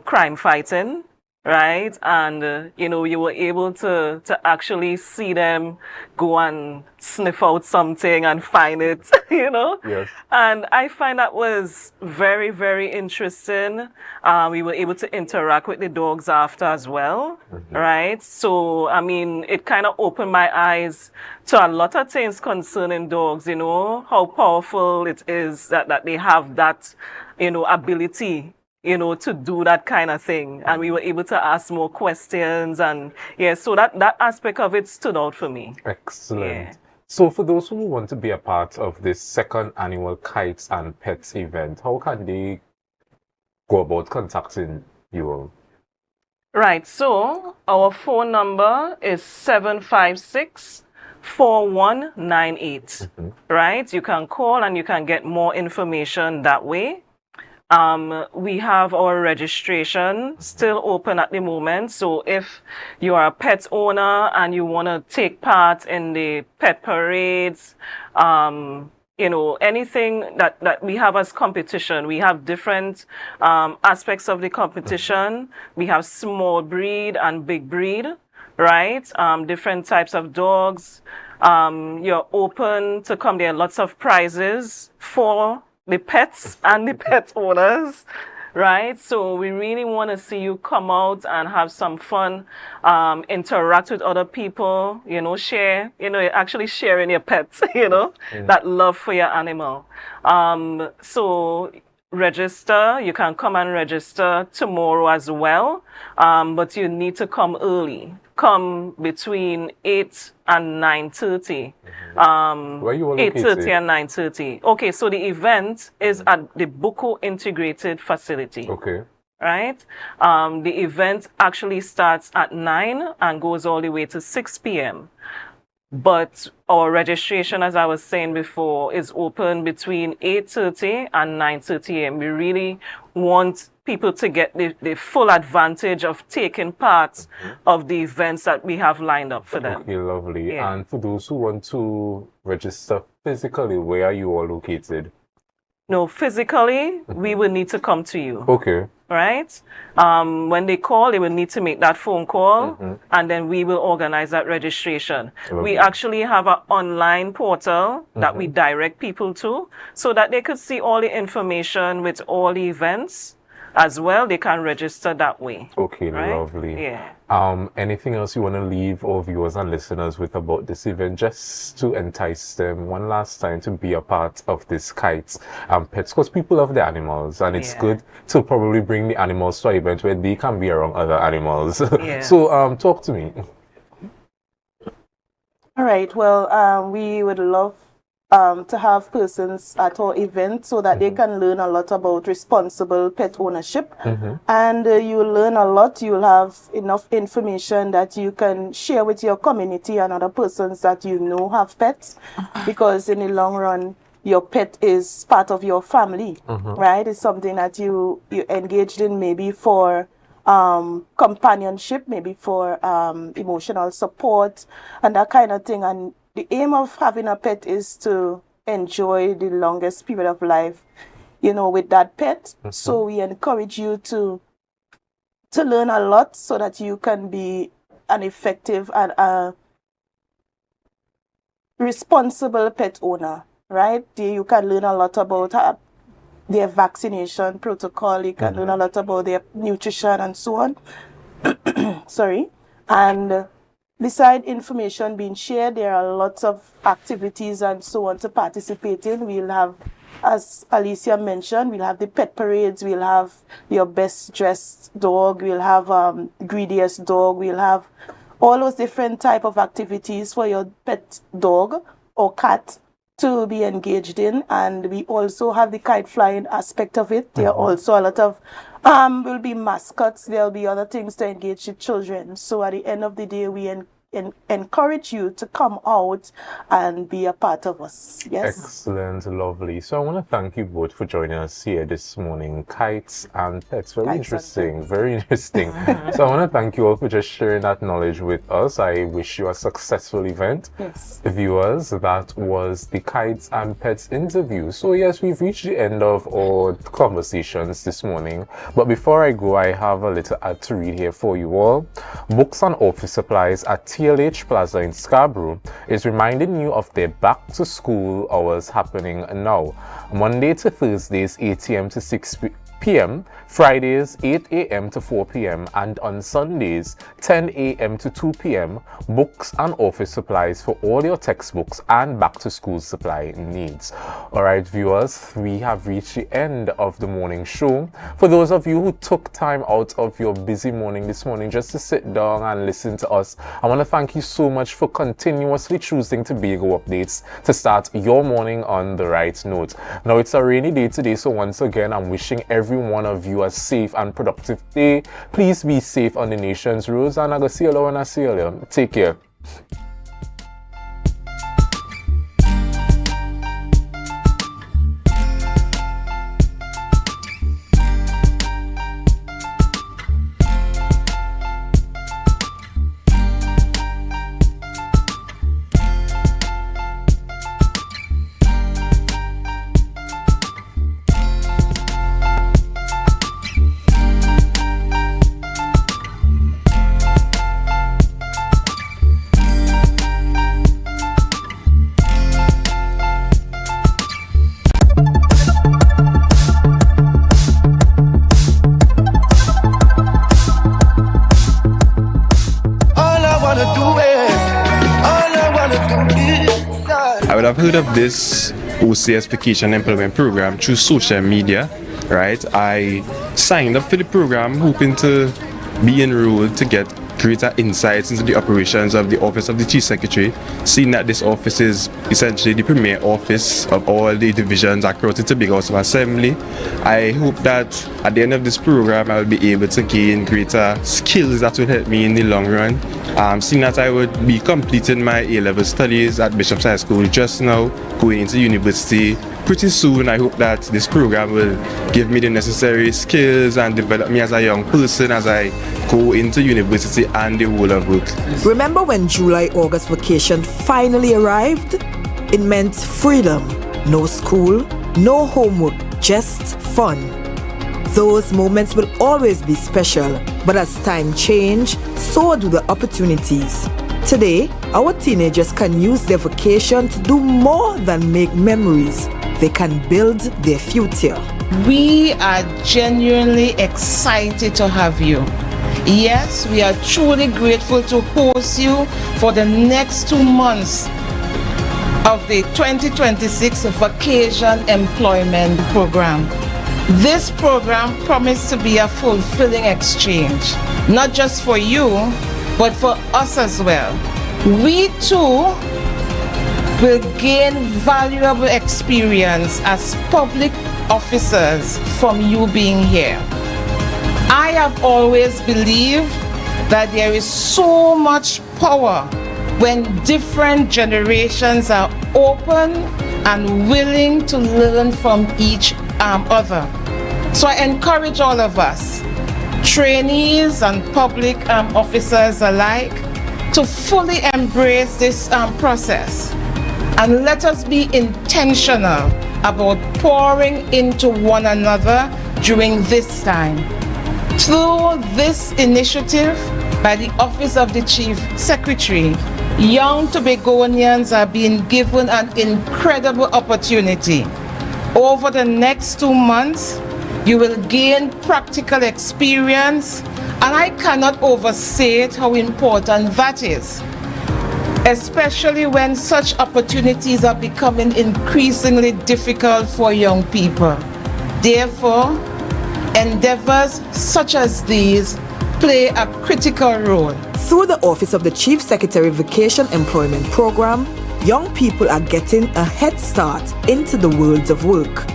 crime fighting. Right, and you know, you were able to actually see them go and sniff out something and find it, you know. Yes. And I find that was very, very interesting. We were able to interact with the dogs after as well, right? So I mean, it kind of opened my eyes to a lot of things concerning dogs. You know, how powerful it is that they have that, you know, ability, you know, to do that kind of thing. And we were able to ask more questions, and yeah, so that aspect of it stood out for me. Excellent. Yeah. So for those who want to be a part of this second annual Kites and Pets event, how can they go about contacting you all? Right, so our phone number is 756-4198. Right, you can call and you can get more information that way. We have our registration still open at the moment. So if you are a pet owner and you want to take part in the pet parades, you know, anything that we have as competition, we have different aspects of the competition. We have small breed and big breed, right? Different types of dogs. You're open to come. There are lots of prizes for the pets and the pet owners, right? So we really want to see you come out and have some fun, interact with other people, you know, share, you know, actually sharing your pets, you know, that love for your animal. So register, you can come and register tomorrow as well, but you need to come early. Come between 8 and 9:30. Where you all 8:30 and 9:30. Okay, so the event is at the Buko Integrated Facility. Okay. Right? The event actually starts at 9 and goes all the way to 6 p.m. But our registration, as I was saying before, is open between 8:30 and 9:30 a.m. We really want people to get the full advantage of taking part of the events that we have lined up for them. Okay, lovely. Yeah. And for those who want to register physically, where are you all located? No, physically, we will need to come to you. Okay. Right? When they call, they will need to make that phone call, and then we will organize that registration. Lovely. We actually have an online portal that we direct people to so that they could see all the information with all the events as well. They can register that way. Okay, right? lovely. Yeah. Anything else you want to leave our viewers and listeners with about this event, just to entice them one last time to be a part of this kites and pets, because people love the animals, and it's good to probably bring the animals to an event where they can be around other animals. So talk to me. All right, well, we would love to have persons at our event so that they can learn a lot about responsible pet ownership. And you will learn a lot. You will have enough information that you can share with your community and other persons that you know have pets, because in the long run, your pet is part of your family, right? It's something that you engaged in, maybe for companionship, maybe for emotional support and that kind of thing. And the aim of having a pet is to enjoy the longest period of life, you know, with that pet. So we encourage you to learn a lot so that you can be an effective and responsible pet owner, right? You can learn a lot about their vaccination protocol. You can learn a lot about their nutrition and so on. Sorry. And beside information being shared, there are lots of activities and so on to participate in. We'll have, as Alicia mentioned, we'll have the pet parades, we'll have your best dressed dog, we'll have greediest dog, we'll have all those different type of activities for your pet dog or cat to be engaged in. And we also have the kite flying aspect of it. There are also a lot of will be mascots, there'll be other things to engage with children. So at the end of the day, we encourage you to come out and be a part of us. Yes. Excellent, lovely. So I want to thank you both for joining us here this morning. Kites and pets, very interesting, very interesting. So I want to thank you all for just sharing that knowledge with us. I wish you a successful event. Yes. Viewers, that was the Kites and Pets interview. So yes, we've reached the end of our conversations this morning. But before I go, I have a little ad to read here for you all. Books and office supplies at TLH Plaza in Scarborough is reminding you of their back to school hours happening now. Monday to Thursdays 8 a.m. to 6 p.m., Fridays 8 a.m. to 4 p.m. and on Sundays 10 a.m. to 2 p.m. Books and office supplies for all your textbooks and back to school supply needs. Alright viewers, we have reached the end of the morning show. For those of you who took time out of your busy morning this morning just to sit down and listen to us, I want to thank you so much for continuously choosing Tobago Updates to start your morning on the right note. Now it's a rainy day today, so once again I'm wishing every one of you a safe and productive day. Please be safe on the nation's roads, and I go see you later when I see you later. Take care. I've heard of this OCS Vacation Employment Program through social media, right? I signed up for the program hoping to be enrolled to get greater insights into the operations of the Office of the Chief Secretary, seeing that this office is essentially the premier office of all the divisions across the Tobago House of Assembly. I hope that at the end of this program I will be able to gain greater skills that will help me in the long run. Seeing that I would be completing my A-level studies at Bishop's High School just now, going into university pretty soon. I hope that this program will give me the necessary skills and develop me as a young person as I go into university and the world of work. Remember when July-August vacation finally arrived? It meant freedom. No school, no homework, just fun. Those moments will always be special, but as time change, so do the opportunities. Today, our teenagers can use their vacation to do more than make memories. They can build their future. We are genuinely excited to have you. Yes, we are truly grateful to host you for the next 2 months of the 2026 Vacation Employment Program. This program promised to be a fulfilling exchange, not just for you, but for us as well. We too will gain valuable experience as public officers from you being here. I have always believed that there is so much power when different generations are open and willing to learn from each other. So I encourage all of us, trainees and public officers alike, to fully embrace this process. And let us be intentional about pouring into one another during this time. Through this initiative by the Office of the Chief Secretary, young Tobagonians are being given an incredible opportunity. Over the next 2 months, you will gain practical experience, and I cannot overstate how important that is, especially when such opportunities are becoming increasingly difficult for young people. Therefore, endeavors such as these play a critical role. Through the Office of the Chief Secretary Vacation Employment Program, young people are getting a head start into the world of work.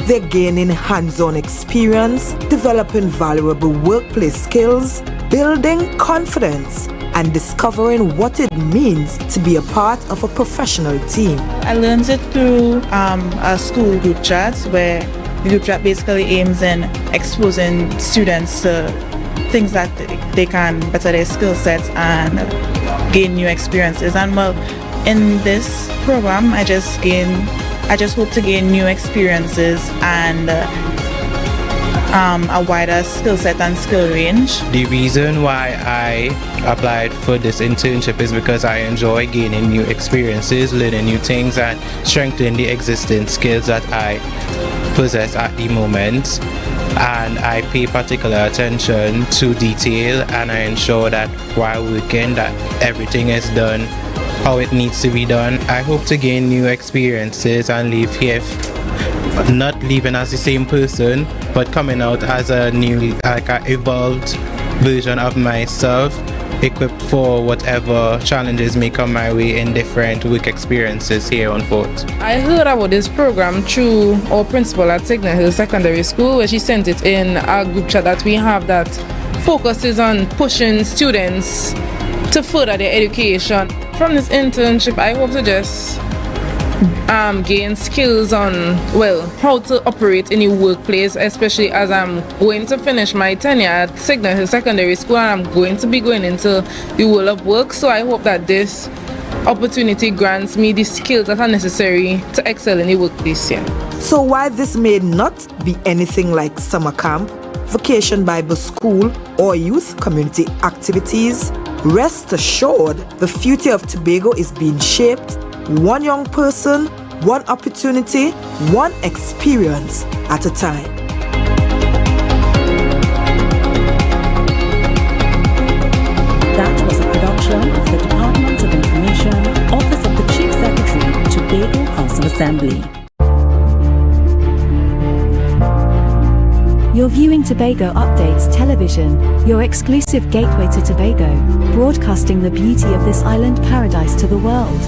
They're gaining hands-on experience, developing valuable workplace skills, building confidence, and discovering what it means to be a part of a professional team. I learned it through a school group chat, where the group chat basically aims in exposing students to things that they can better their skill sets and gain new experiences. And well, in this program, I just hope to gain new experiences and a wider skill set and skill range. The reason why I applied for this internship is because I enjoy gaining new experiences, learning new things, and strengthening the existing skills that I possess at the moment. And I pay particular attention to detail, and I ensure that while working that everything is done how it needs to be done. I hope to gain new experiences and leave here not leaving as the same person, but coming out as a new, like an evolved version of myself, equipped for whatever challenges may come my way in different work experiences here on Fort. I heard about this program through our principal at Signal Hill Secondary School, where she sent it in a group chat that we have that focuses on pushing students to further their education. From this internship, I hope to just gain skills on, well, how to operate in the workplace, especially as I'm going to finish my tenure at Signal Hill Secondary School, and I'm going to be going into the world of work. So I hope that this opportunity grants me the skills that are necessary to excel in the workplace here. So while this may not be anything like summer camp, vacation Bible school, or youth community activities, rest assured the future of Tobago is being shaped one young person, one opportunity, one experience at a time. That was a production of the Department of Information, Office of the Chief Secretary, Tobago House of Assembly. You're viewing Tobago Updates Television, your exclusive gateway to Tobago, broadcasting the beauty of this island paradise to the world.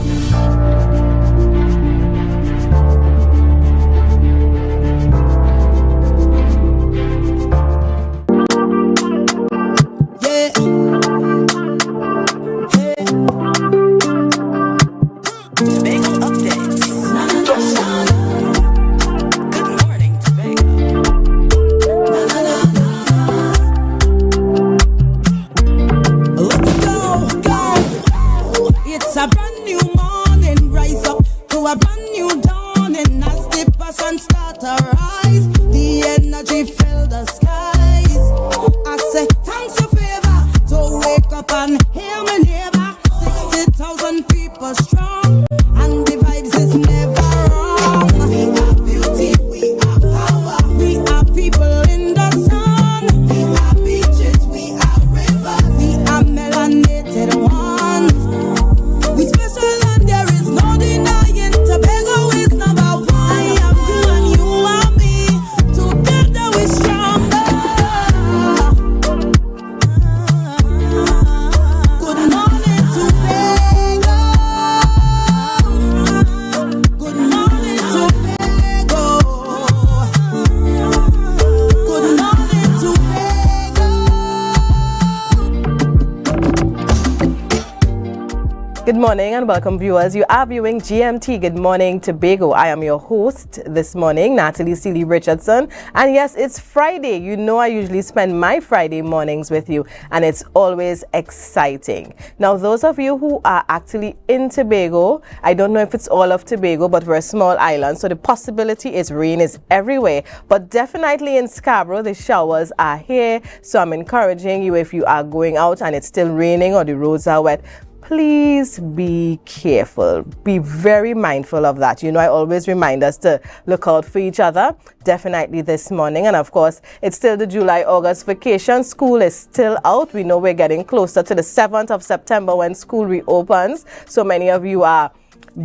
Good morning and welcome, viewers. You are viewing GMT Good Morning Tobago. I am your host this morning, Natalie Seeley Richardson. And yes, it's Friday. You know I usually spend my Friday mornings with you, and it's always exciting. Now, those of you who are actually in Tobago, I don't know if it's all of Tobago, but we're a small island, so the possibility is rain is everywhere. But definitely in Scarborough, the showers are here. So I'm encouraging you, if you are going out and it's still raining or the roads are wet, please be careful. Be very mindful of that. You know, I always remind us to look out for each other, definitely this morning. And of course, it's still the July-August vacation. School is still out. We know we're getting closer to the 7th of September when school reopens. So many of you are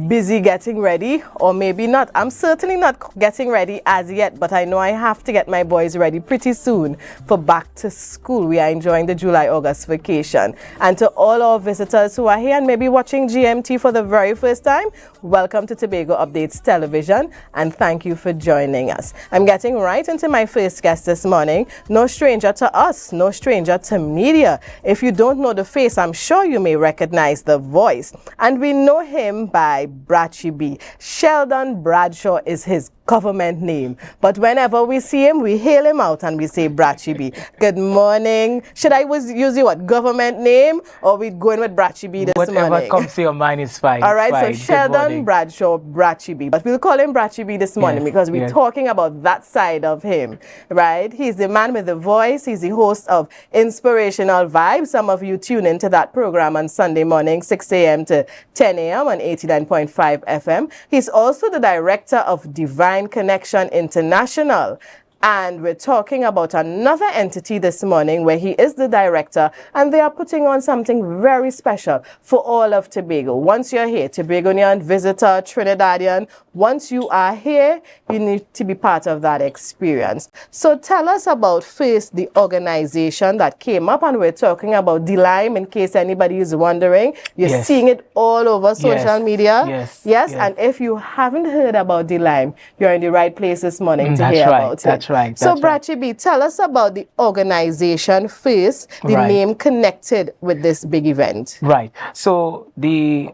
busy getting ready, or maybe not. I'm certainly not getting ready as yet, but I know I have to get my boys ready pretty soon for back to school. We are enjoying the July-August vacation. And to all our visitors who are here and maybe watching GMT for the very first time, welcome to Tobago Updates Television, and thank you for joining us. I'm getting right into my first guest this morning. No stranger to us, no stranger to media. If you don't know the face, I'm sure you may recognize the voice. And we know him by Brachi B. Sheldon Bradshaw is his government name, but whenever we see him, we hail him out and we say Brachi B. Good morning. Should I use your government name, or we going with Brachi B this morning? Whatever comes to your mind is fine. All right, fine. So Sheldon Bradshaw, Brachi B. But we'll call him Brachi B this morning because we're talking about that side of him, right? He's the man with the voice. He's the host of Inspirational Vibes. Some of you tune into that program on Sunday morning, 6 a.m. to 10 a.m. on 89.5 FM. He's also the director of Divine Connection International. And we're talking about another entity this morning where he is the director, and they are putting on something very special for all of Tobago. Once you're here, Tobagonian, visitor, Trinidadian, once you are here, you need to be part of that experience. So tell us about first the organization that came up, and we're talking about D-Lime, in case anybody is wondering. You're seeing it all over social media. Yes. And if you haven't heard about D-Lime, you're in the right place this morning to hear about it. Right. So, Brachi B, tell us about the organization first, the name connected with this big event. Right. So we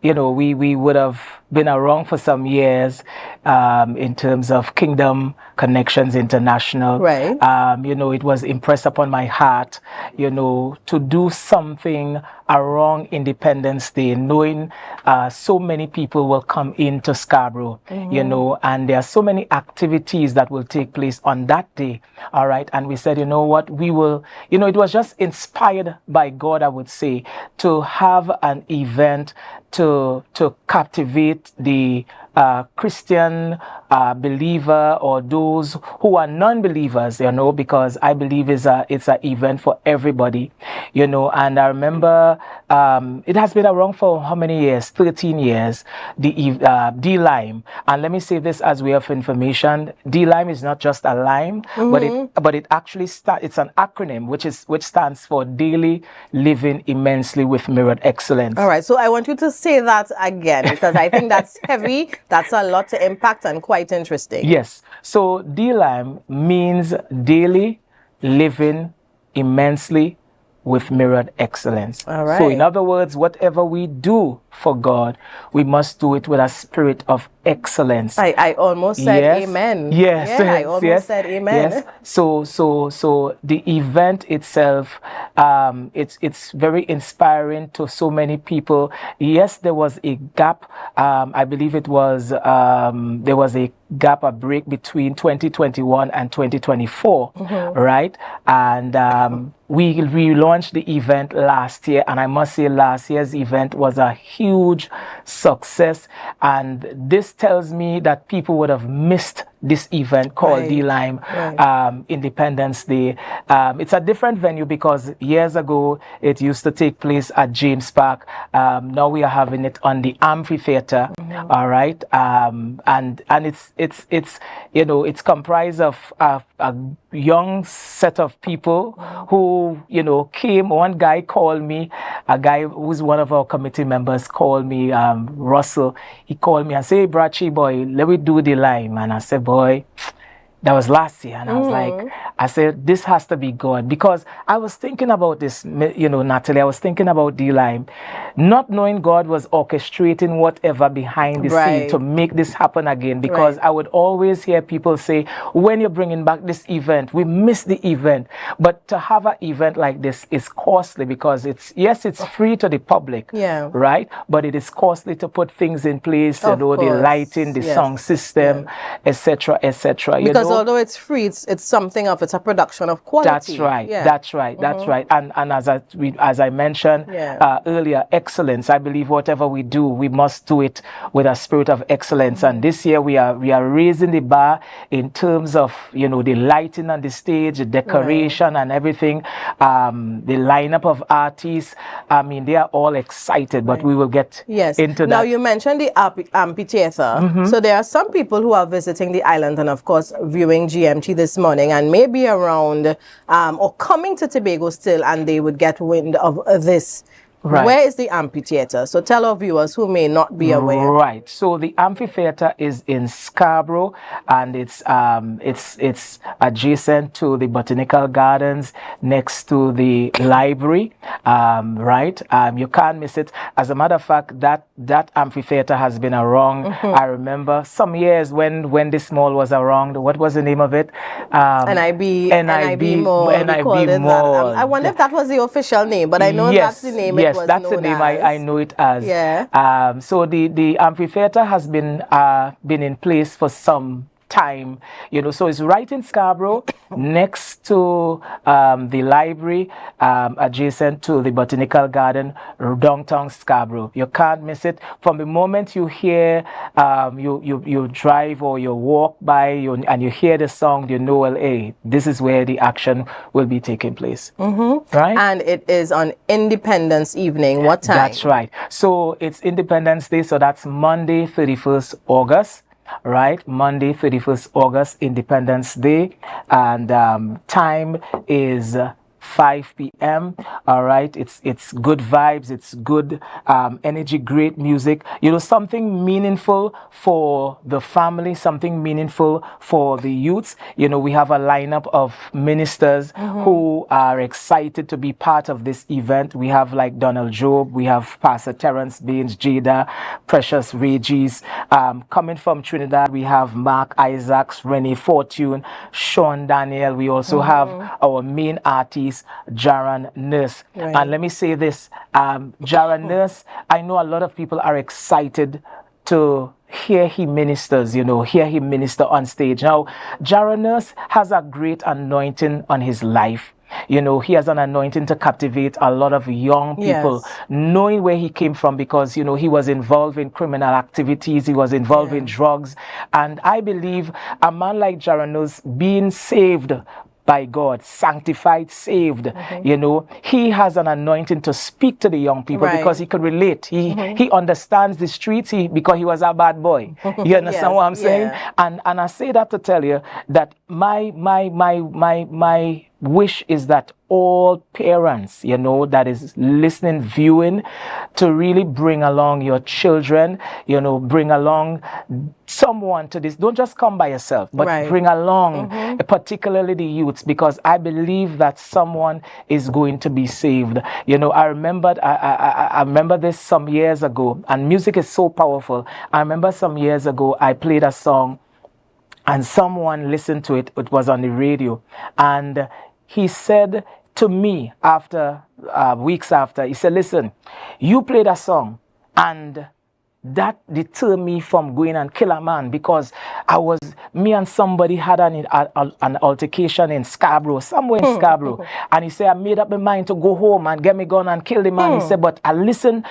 would have been around for some years in terms of Kingdom Connections International. Right. It was impressed upon my heart, to do something around Independence Day, knowing so many people will come into Scarborough, and there are so many activities that will take place on that day. All right. And we said, you know what, we will, it was just inspired by God, I would say, to have an event to captivate the Christian believer or those who are non-believers, because I believe it's an event for everybody, and I remember it has been around for how many years? 13 years, the D-Lime. And let me say this as way of information, D-Lime is not just a lime, but it actually it's an acronym which stands for Daily Living Immensely with Mirrored Excellence. All right, so I want you to say that again, because I think that's heavy. That's a lot to impact and quite interesting. Yes. So D-Lime means Daily Living Immensely with Mirrored Excellence. All right. So in other words, whatever we do for God, we must do it with a spirit of excellence. I almost said amen. Yes. Yeah, I almost said amen. Yes. So the event itself, it's very inspiring to so many people. Yes, there was a gap. I believe it was there was a gap, a break between 2021 and 2024, right? And we relaunched the event last year, and I must say last year's event was a huge success, and this tells me that people would have missed this event called D-Lime Independence Day. It's a different venue because years ago it used to take place at James Park. Now we are having it on the amphitheater. All right, and it's comprised of a young set of people who came. One guy called me, a guy who's one of our committee members called me, Russell. He called me and said, "Hey, Brachi boy, let me do D-Lime." And I said, "Boy, That was last year, and I was like, I said, this has to be God, because I was thinking about this, you know, Natalie, I was thinking about D-Lime, not knowing God was orchestrating whatever behind the scene to make this happen again, because I would always hear people say, when you're bringing back this event, we missed the event, but to have an event like this is costly, because it's, yes, it's free to the public, right, but it is costly to put things in place, you know, the lighting, the sound system, etc., etc. Because although it's free, it's something of, it's a production of quality. That's right. That's right. That's right. And as I mentioned earlier, excellence. I believe whatever we do, we must do it with a spirit of excellence. And this year we are raising the bar in terms of, you know, the lighting on the stage, the decoration and everything. The lineup of artists. I mean, they are all excited, but we will get into that. Now you mentioned the amphitheater. So there are some people who are visiting the island and of course viewing GMT this morning and maybe around or coming to Tobago still, and they would get wind of this. Where is the amphitheater? So tell our viewers who may not be aware. Right. So the amphitheater is in Scarborough, and it's adjacent to the Botanical Gardens, next to the library. Right. You can't miss it. As a matter of fact, that amphitheater has been around. I remember some years when this mall was around. What was the name of it? NIB Mall. I wonder if that was the official name, but I know that's the name. Yes, that's the name I know it as. So the amphitheater has been in place for some time, you know, so it's right in Scarborough, next to the library, adjacent to the Botanical Garden, downtown Scarborough. You can't miss it. From the moment you hear, you drive or you walk by and you hear the song, you know, well, hey, this is where the action will be taking place. Right? And it is on Independence evening. What time? That's right. So it's Independence Day, so that's Monday, 31st August. Right, Monday, 31st August, Independence Day, and time is 5 p.m. All right, it's good vibes, it's good energy, great music. You know, something meaningful for the family, something meaningful for the youths. You know, we have a lineup of ministers who are excited to be part of this event. We have like Donald Job, we have Pastor Terrence Baines, Jada, Precious Regis. Coming from Trinidad, we have Mark Isaacs, Renee Fortune, Sean Daniel. We also have our main artist, Jaron Nurse. And let me say this, Jaron Nurse, I know a lot of people are excited to hear him ministers, you know, hear him minister on stage. Now, Jaron Nurse has a great anointing on his life. You know, he has an anointing to captivate a lot of young people, knowing where he came from, because, you know, he was involved in criminal activities, he was involved in drugs. And I believe a man like Jaron Nurse, being saved by God, sanctified, saved, you know, he has an anointing to speak to the young people because he could relate. He understands the streets because he was a bad boy. You understand what I'm saying? And I say that to tell you that my wish is that all parents, you know, that is listening, viewing, to really bring along your children, you know, bring along someone to this. Don't just come by yourself, but bring along particularly the youths, because I believe that someone is going to be saved. You know, I remember this some years ago, and music is so powerful. I remember some years ago I played a song and someone listened to it. It was on the radio, and he said to me after weeks after, he said, listen, you played a song and that deterred me from going and kill a man, because me and somebody had an altercation in Scarborough, somewhere in Scarborough. And he said, I made up my mind to go home and get me gun and kill the man. He said, but I listened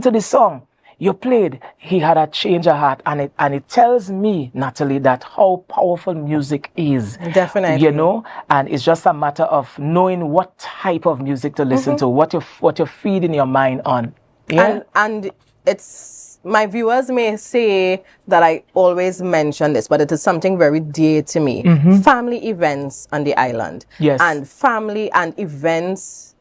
to the song you played. He had a change of heart, and it tells me, Natalie, that how powerful music is. Definitely. You know, and it's just a matter of knowing what type of music to listen to, what you're feeding your mind on. Yeah. And it's, my viewers may say that I always mention this, but it is something very dear to me. Family events on the island. Yes. And family events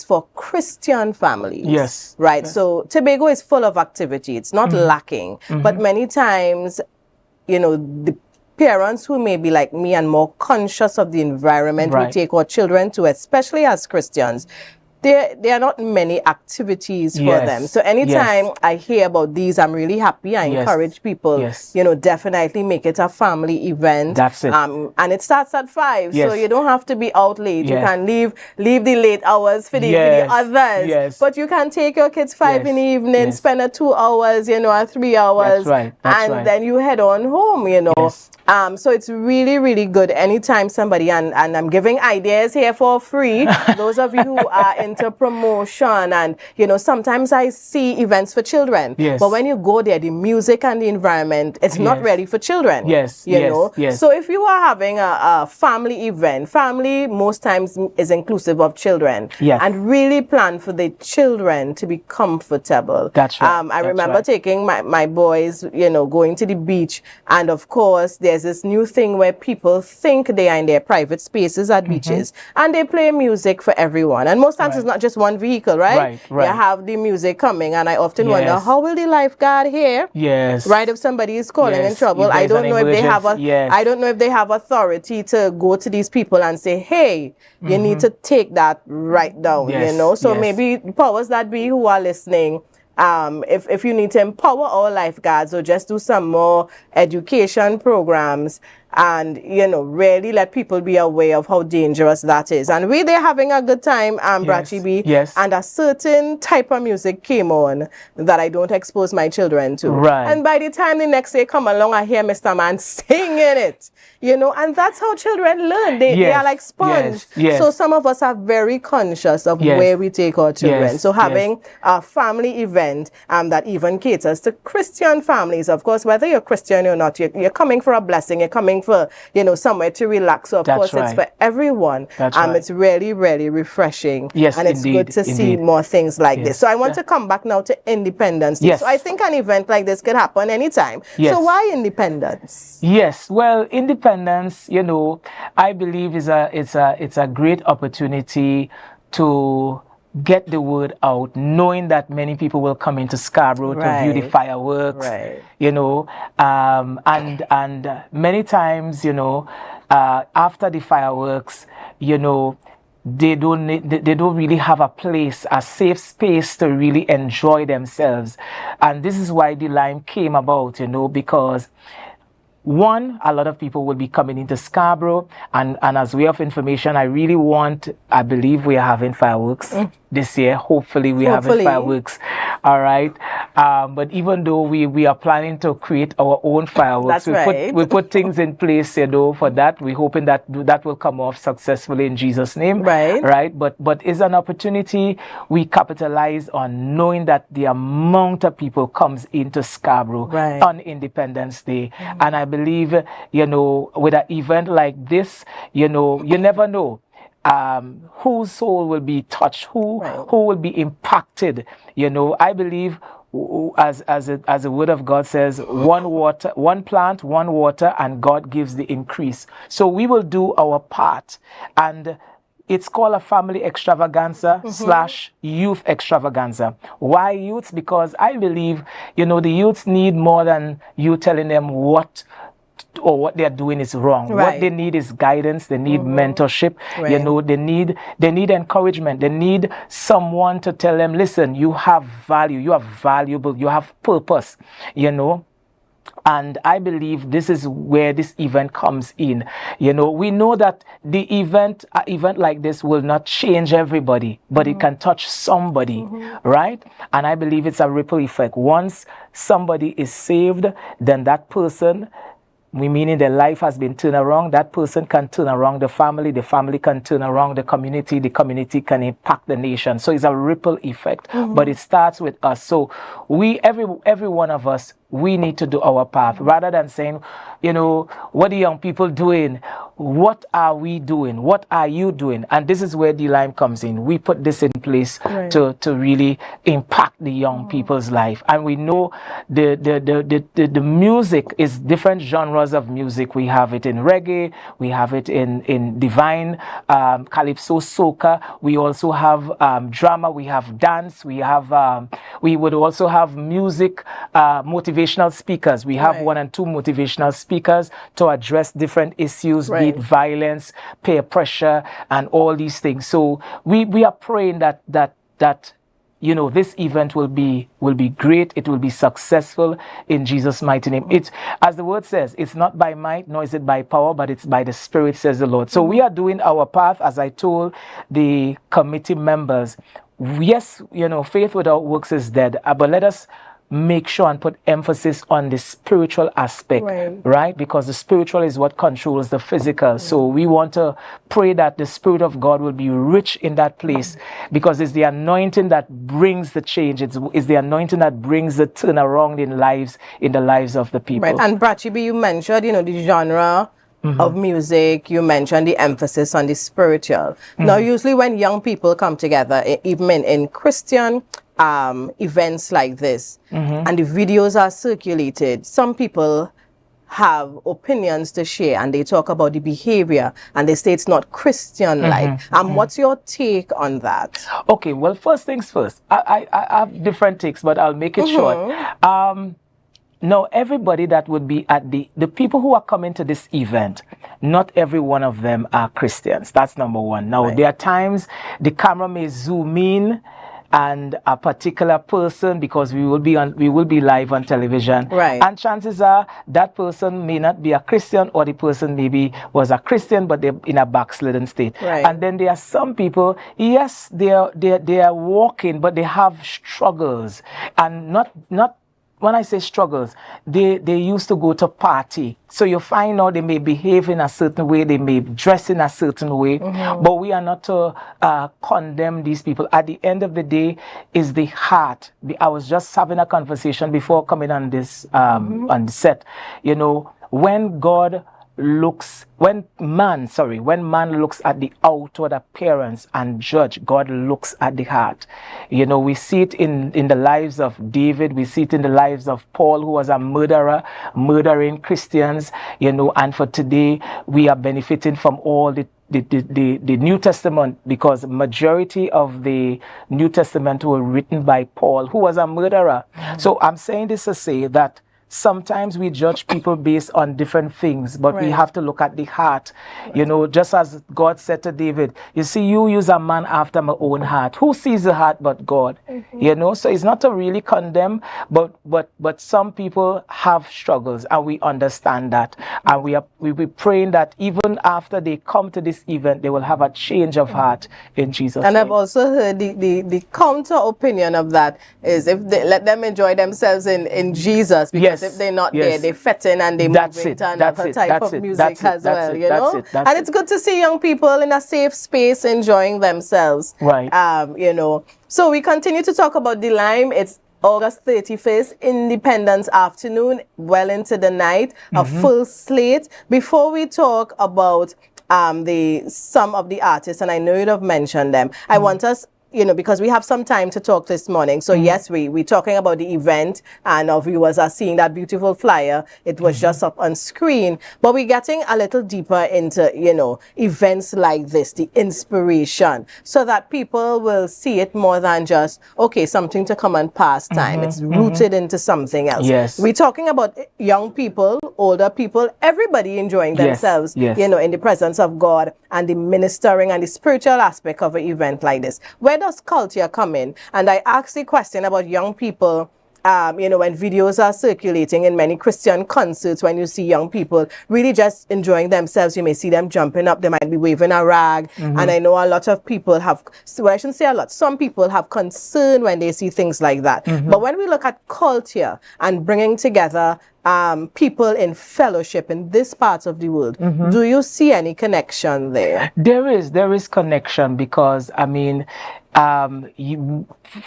for Christian families. Yes. Right. Yes. So Tobago is full of activity. It's not lacking. But many times, you know, the parents who may be like me and more conscious of the environment we Right. take our children to, especially as Christians, there are not many activities for Yes. them. So anytime I hear about these, I'm really happy. I Yes. encourage people, Yes. you know, definitely make it a family event. That's it. And it starts at 5, so Yes. you don't have to be out late. You Yes. can leave the late hours for the Yes. others. Yes. But you can take your kids 5 Yes. in the evening, Yes. spend a 2 hours, you know, or 3 hours, That's right. That's and right. then you head on home, you know. Yes. So it's really, really good anytime somebody, and I'm giving ideas here for free. Those of you who are into promotion, and, you know, sometimes I see events for children. Yes. But when you go there, the music and the environment, it's not Yes. ready for children. Yes, You yes, know? yes. So if you are having a family event, family most times is inclusive of children. Yes. And really plan for the children to be comfortable. That's right. I That's remember right. taking my boys, you know, going to the beach, and of course there's this new thing where people think they are in their private spaces at beaches, and they play music for everyone, and most times it's not just one vehicle, right? Right. You have the music coming, and I often wonder, Yes. how will the lifeguard hear? Yes. Right, if somebody is calling in Yes, trouble, if I there's don't an know if they have emergency, yes. I don't know if they have authority to go to these people and say, hey, you need to take that right down, Yes, you know. So yes. maybe powers that be who are listening, if you need to empower our lifeguards, or just do some more education programs, and, you know, really let people be aware of how dangerous that is. And they're having a good time, Brachi B. Yes. And a certain type of music came on that I don't expose my children to. Right. And by the time the next day come along, I hear Mr. Man singing it, you know, and that's how children learn. They Yes, are like sponge. yes, yes. So some of us are very conscious of Yes. where we take our children. Yes, So yes. having a family event that even caters to Christian families, of course, whether you're Christian or not, you're coming for a blessing, you're coming for, you know, somewhere to relax. So of That's course it's right. for everyone. That's right. It's really, really refreshing. Yes, and it's indeed, good to see indeed. more things like this. Yes. So I want to come back now to Independence Day. Yes. So I think an event like this could happen anytime. Yes. So why Independence? Yes, well, independence, you know, I believe it's a great opportunity to get the word out, knowing that many people will come into Scarborough to view the Right. fireworks, Right. you know, and many times, you know, after the fireworks, you know, they don't really have a place, a safe space to really enjoy themselves. And this is why the Lime came about, you know, because one, a lot of people will be coming into Scarborough, and as way of information, I believe we are having fireworks this year. Hopefully we are having fireworks. All right. But even though we are planning to create our own fireworks, That's we put things in place, you know, for that. We're hoping that will come off successfully in Jesus' name. Right. Right. But it's an opportunity we capitalize on, knowing that the amount of people comes into Scarborough Right. on Independence Day. And I believe, you know, with an event like this, you know, you never know whose soul will be touched, who will be impacted. You know, I believe, as the word of God says, one plant, one water, and God gives the increase. So we will do our part, and it's called a family extravaganza / youth extravaganza. Why youths? Because I believe, you know, the youths need more than you telling them what they're doing is wrong. Right. What they need is guidance. They need mentorship. Right. You know, they need encouragement. They need someone to tell them, listen, you have value, you are valuable, you have purpose, you know. And I believe this is where this event comes in. You know, we know that the event like this will not change everybody, but it can touch somebody, right? And I believe it's a ripple effect. Once somebody is saved, then that person, meaning their life has been turned around, that person can turn around the family can turn around the community can impact the nation. So it's a ripple effect, but it starts with us. So every one of us, we need to do our part, rather than saying, you know, what are young people doing? What are we doing? What are you doing? And this is where the Lime comes in. We put this in place to really impact the young people's life. And we know the music is different genres of music. We have it in reggae, we have it in divine, calypso, soca. We also have drama, we have dance, we would also have music, motivational motivational speakers. We have 1 and 2 motivational speakers to address different issues, be it violence, peer pressure, and all these things. So we are praying that you know, this event will be great. It will be successful in Jesus' mighty name. It's, as the word says, it's not by might, nor is it by power, but it's by the Spirit, says the Lord. So we are doing our part, as I told the committee members. Yes, you know, faith without works is dead, but let us make sure and put emphasis on the spiritual aspect, right? Because the spiritual is what controls the physical. So we want to pray that the Spirit of God will be rich in that place, because it's the anointing that brings the change. It's the anointing that brings the turnaround in the lives of the people. Right. And Brachibi, you mentioned, you know, the genre of music. You mentioned the emphasis on the spiritual. Now, usually when young people come together, even in Christian events like this, and the videos are circulated, some people have opinions to share, and they talk about the behavior, and they say it's not Christian-like. What's your take on that? Okay, well, first things first. I have different takes, but I'll make it short. No, everybody that would be at the people who are coming to this event, not every one of them are Christians. That's number one. Now, there are times the camera may zoom in and a particular person, because we will be live on television, and chances are that person may not be a Christian, or the person maybe was a Christian but they're in a backslidden state. And then there are some people, yes, they are walking, but they have struggles, and not when I say struggles, they used to go to party. So you find out they may behave in a certain way, they may dress in a certain way, but we are not to condemn these people. At the end of the day, is the heart. I was just having a conversation before coming on this on the set. You know, when man looks at the outward appearance and judge, God looks at the heart. You know, we see it in the lives of David, we see it in the lives of Paul, who was a murderer, murdering Christians, you know, and for today, we are benefiting from all the New Testament, because majority of the New Testament were written by Paul, who was a murderer. So I'm saying this to say that sometimes we judge people based on different things, but we have to look at the heart. You know, just as God said to David, you see, you use a man after my own heart. Who sees the heart but God? You know, so it's not to really condemn, but some people have struggles, and we understand that. And we be praying that even after they come to this event, they will have a change of heart in Jesus' name. And I've also heard the counter opinion of that is, if they let them enjoy themselves in Jesus, because if they're not there, they fit in and they move into another type of music as well, you know? And it's good to see young people in a safe space enjoying themselves. You know. So we continue to talk about the Lime. It's August 31st, Independence Afternoon, well into the night, a full slate. Before we talk about some of the artists, and I know you'd have mentioned them, I want us, you know, because we have some time to talk this morning. So yes, we're talking about the event, and our viewers are seeing that beautiful flyer. It was just up on screen, but we're getting a little deeper into, you know, events like this, the inspiration, so that people will see it more than just, okay, something to come and pass time. It's rooted into something else. We're talking about young people, older people, everybody enjoying themselves, you know, in the presence of God, and the ministering and the spiritual aspect of an event like this. Where does culture come in? And I asked the question about young people, you know, when videos are circulating in many Christian concerts, when you see young people really just enjoying themselves, you may see them jumping up, they might be waving a rag. And I know a lot of people have, well, I shouldn't say a lot, some people have concern when they see things like that. But when we look at culture and bringing together people in fellowship in this part of the world, do you see any connection there? There is connection, because I mean,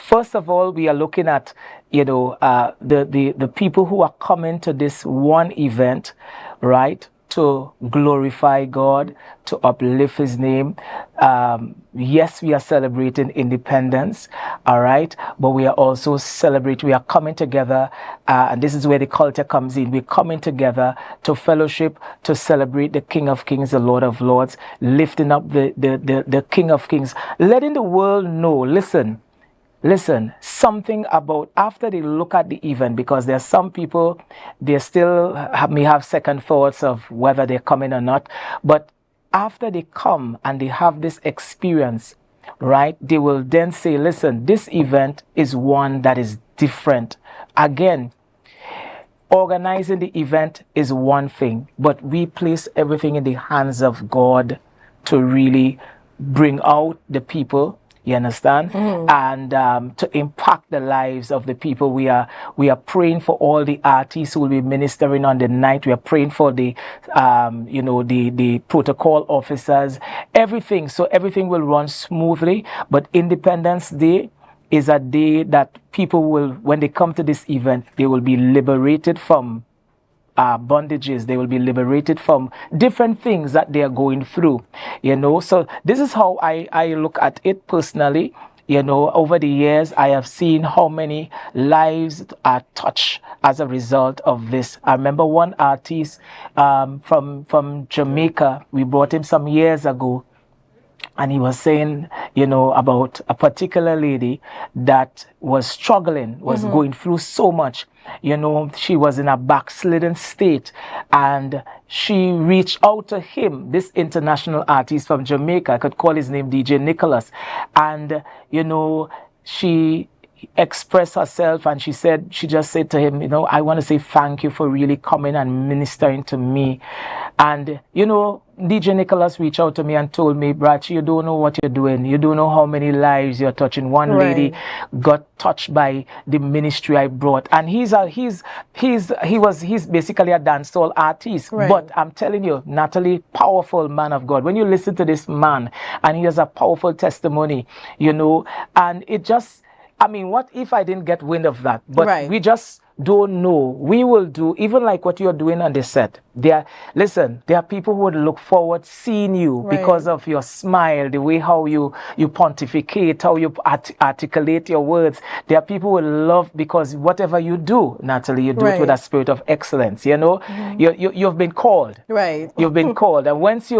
first of all, we are looking at, you know, the people who are coming to this one event, right, to glorify God, to uplift His name. Yes, we are celebrating independence, all right, but we are also we are coming together, and this is where the culture comes in. We're coming together to fellowship, to celebrate the King of Kings, the Lord of Lords, lifting up the King of Kings, letting the world know, listen, listen, something about after they look at the event, because there are some people, they still may have second thoughts of whether they're coming or not, but after they come and they have this experience, right, they will then say, listen, this event is one that is different. Again, organizing the event is one thing, but we place everything in the hands of God to really bring out the people, you understand, and to impact the lives of the people. We are praying for all the artists who will be ministering on the night. We are praying for the the protocol officers, everything, so everything will run smoothly. But Independence Day is a day that people will, when they come to this event, they will be liberated from bondages. They will be liberated from different things that they are going through, so this is how I look at it personally. Over the years, I have seen how many lives are touched as a result of this. I remember one artist from Jamaica. We brought him some years ago, and he was saying, about a particular lady that was struggling, was going through so much. She was in a backslidden state, and she reached out to him, this international artist from Jamaica. I could call his name DJ Nicholas. And, she expressed herself, and she just said to him, I want to say thank you for really coming and ministering to me. And, DJ Nicholas reached out to me and told me, Brachi, you don't know what you're doing. You don't know how many lives you're touching. One lady got touched by the ministry I brought. And he's basically a dancehall artist. But I'm telling you, Natalie, powerful man of God. When you listen to this man, and he has a powerful testimony, and it just, what if I didn't get wind of that? But we just don't know. We will do, even like what you're doing on the set. There are people who would look forward seeing you because of your smile, the way how you pontificate, how you articulate your words. There are people who love, because whatever you do, Natalie, you do it with a spirit of excellence. You've been called. You've been called. And once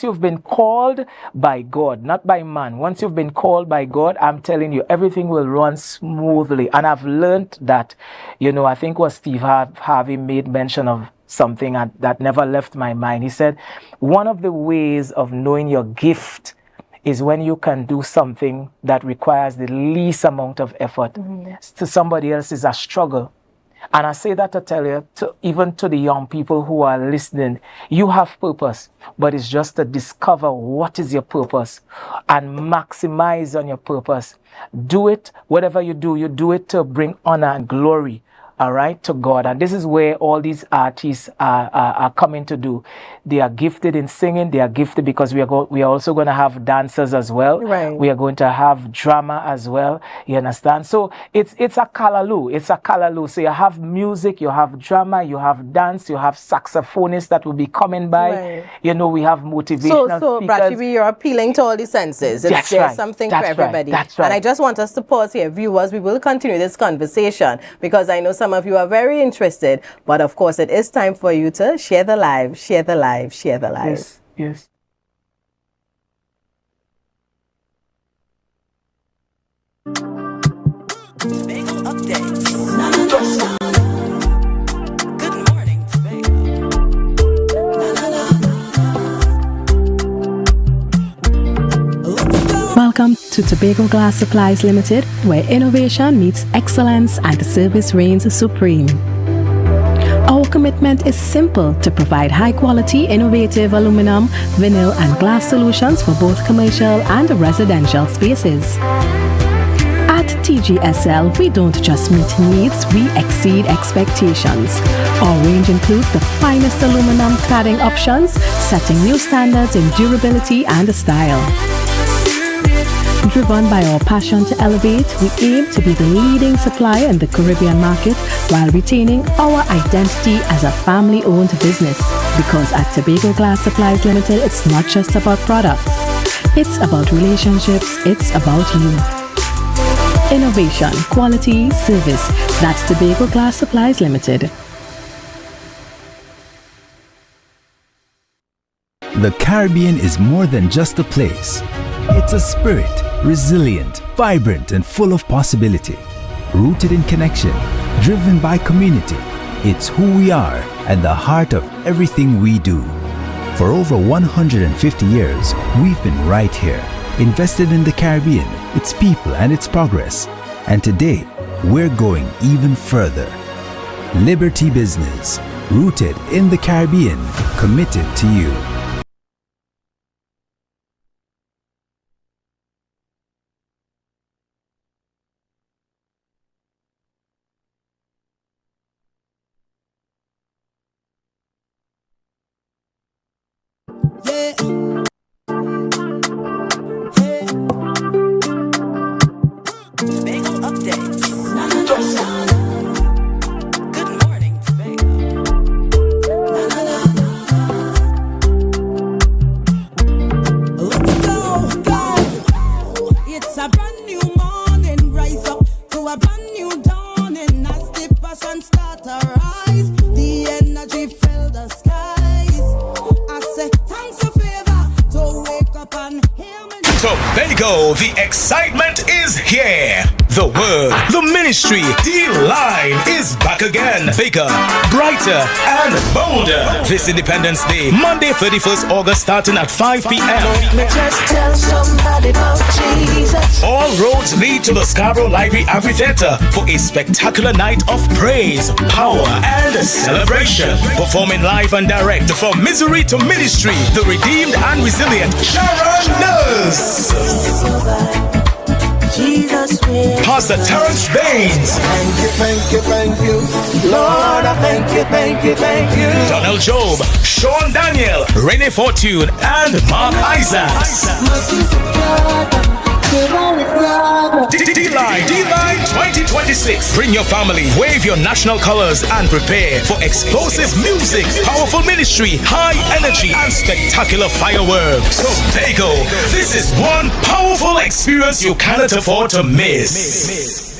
you've been called by God, not by man, once you've been called by God, I'm telling you, everything will run smoothly. And I've learned that, I think was Steve Harvey made mention of something that never left my mind. He said, one of the ways of knowing your gift is when you can do something that requires the least amount of effort. To somebody else is a struggle. And I say that to tell you, even to the young people who are listening, you have purpose, but it's just to discover what is your purpose and maximize on your purpose. Do it, whatever you do it to bring honor and glory, all right, to God. And this is where all these artists are coming to do. They are gifted in singing. They are gifted because we are also going to have dancers as well. We are going to have drama as well. You understand? So it's a kalaloo. It's a kalaloo. So you have music, you have drama, you have dance, you have saxophonists that will be coming by. We have motivational speakers. Brachi, you're appealing to all the senses. There's something for everybody. That's right. And I just want us to pause here. Viewers, we will continue this conversation because I know some of you are very interested, but of course it is time for you to share the live, share the live, share the live. Yes. Tobago updates. Good morning, Tobago. Welcome to Tobago Glass Supplies Limited, where innovation meets excellence and service reigns supreme. Our commitment is simple: to provide high-quality, innovative aluminum, vinyl, and glass solutions for both commercial and residential spaces. At TGSL, we don't just meet needs, we exceed expectations. Our range includes the finest aluminum cladding options, setting new standards in durability and style. Driven by our passion to elevate, we aim to be the leading supplier in the Caribbean market while retaining our identity as a family-owned business. Because at Tobago Glass Supplies Limited, it's not just about products. It's about relationships. It's about you. Innovation, quality, service. That's Tobago Glass Supplies Limited. The Caribbean is more than just a place. It's a spirit, resilient, vibrant and full of possibility. Rooted in connection, driven by community. It's who we are at the heart of everything we do. For over 150 years, we've been right here, invested in the Caribbean, its people and its progress. And today, we're going even further. Liberty Business, rooted in the Caribbean, committed to you. Tobago updates. Good morning, Tobago. Let's go. It's a brand new morning. Rise up to a brand new dawning. As the passion start to rise, the energy fill the skies. I say thanks a favor to wake up and hear me. Tobago, the excitement is here. The word, the ministry, D-Line is back again. Bigger, brighter, and bolder. This Independence Day, Monday 31st August, starting at 5 p.m. Let me just tell somebody about Jesus. All roads lead to the Scarborough Library Amphitheatre for a spectacular night of praise, power, and celebration. Performing live and direct from misery to ministry, the redeemed and resilient Sharon Nurse. Pastor Terrence Baines. Thank you, Lord, I thank you. Donald Job, Sean Daniel, Renee Fortune, and Mark Isaacs. D-Line 2026. Bring your family, wave your national colors, and prepare for explosive music, powerful ministry, high energy, and spectacular fireworks. Tobago, this is one powerful experience you cannot afford to miss.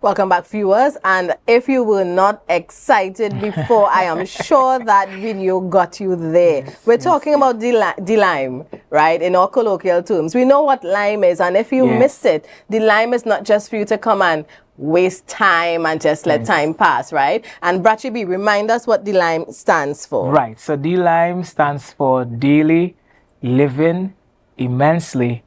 Welcome back, viewers, and if you were not excited before, I am sure that video got you there. We're talking about D-Lime, right, in our colloquial terms. We know what lime is, and if you missed it, D-Lime is not just for you to come and waste time and just let time pass, right? And Brachi B, remind us what D-Lime stands for. Right, so D-Lime stands for Daily Living Immensely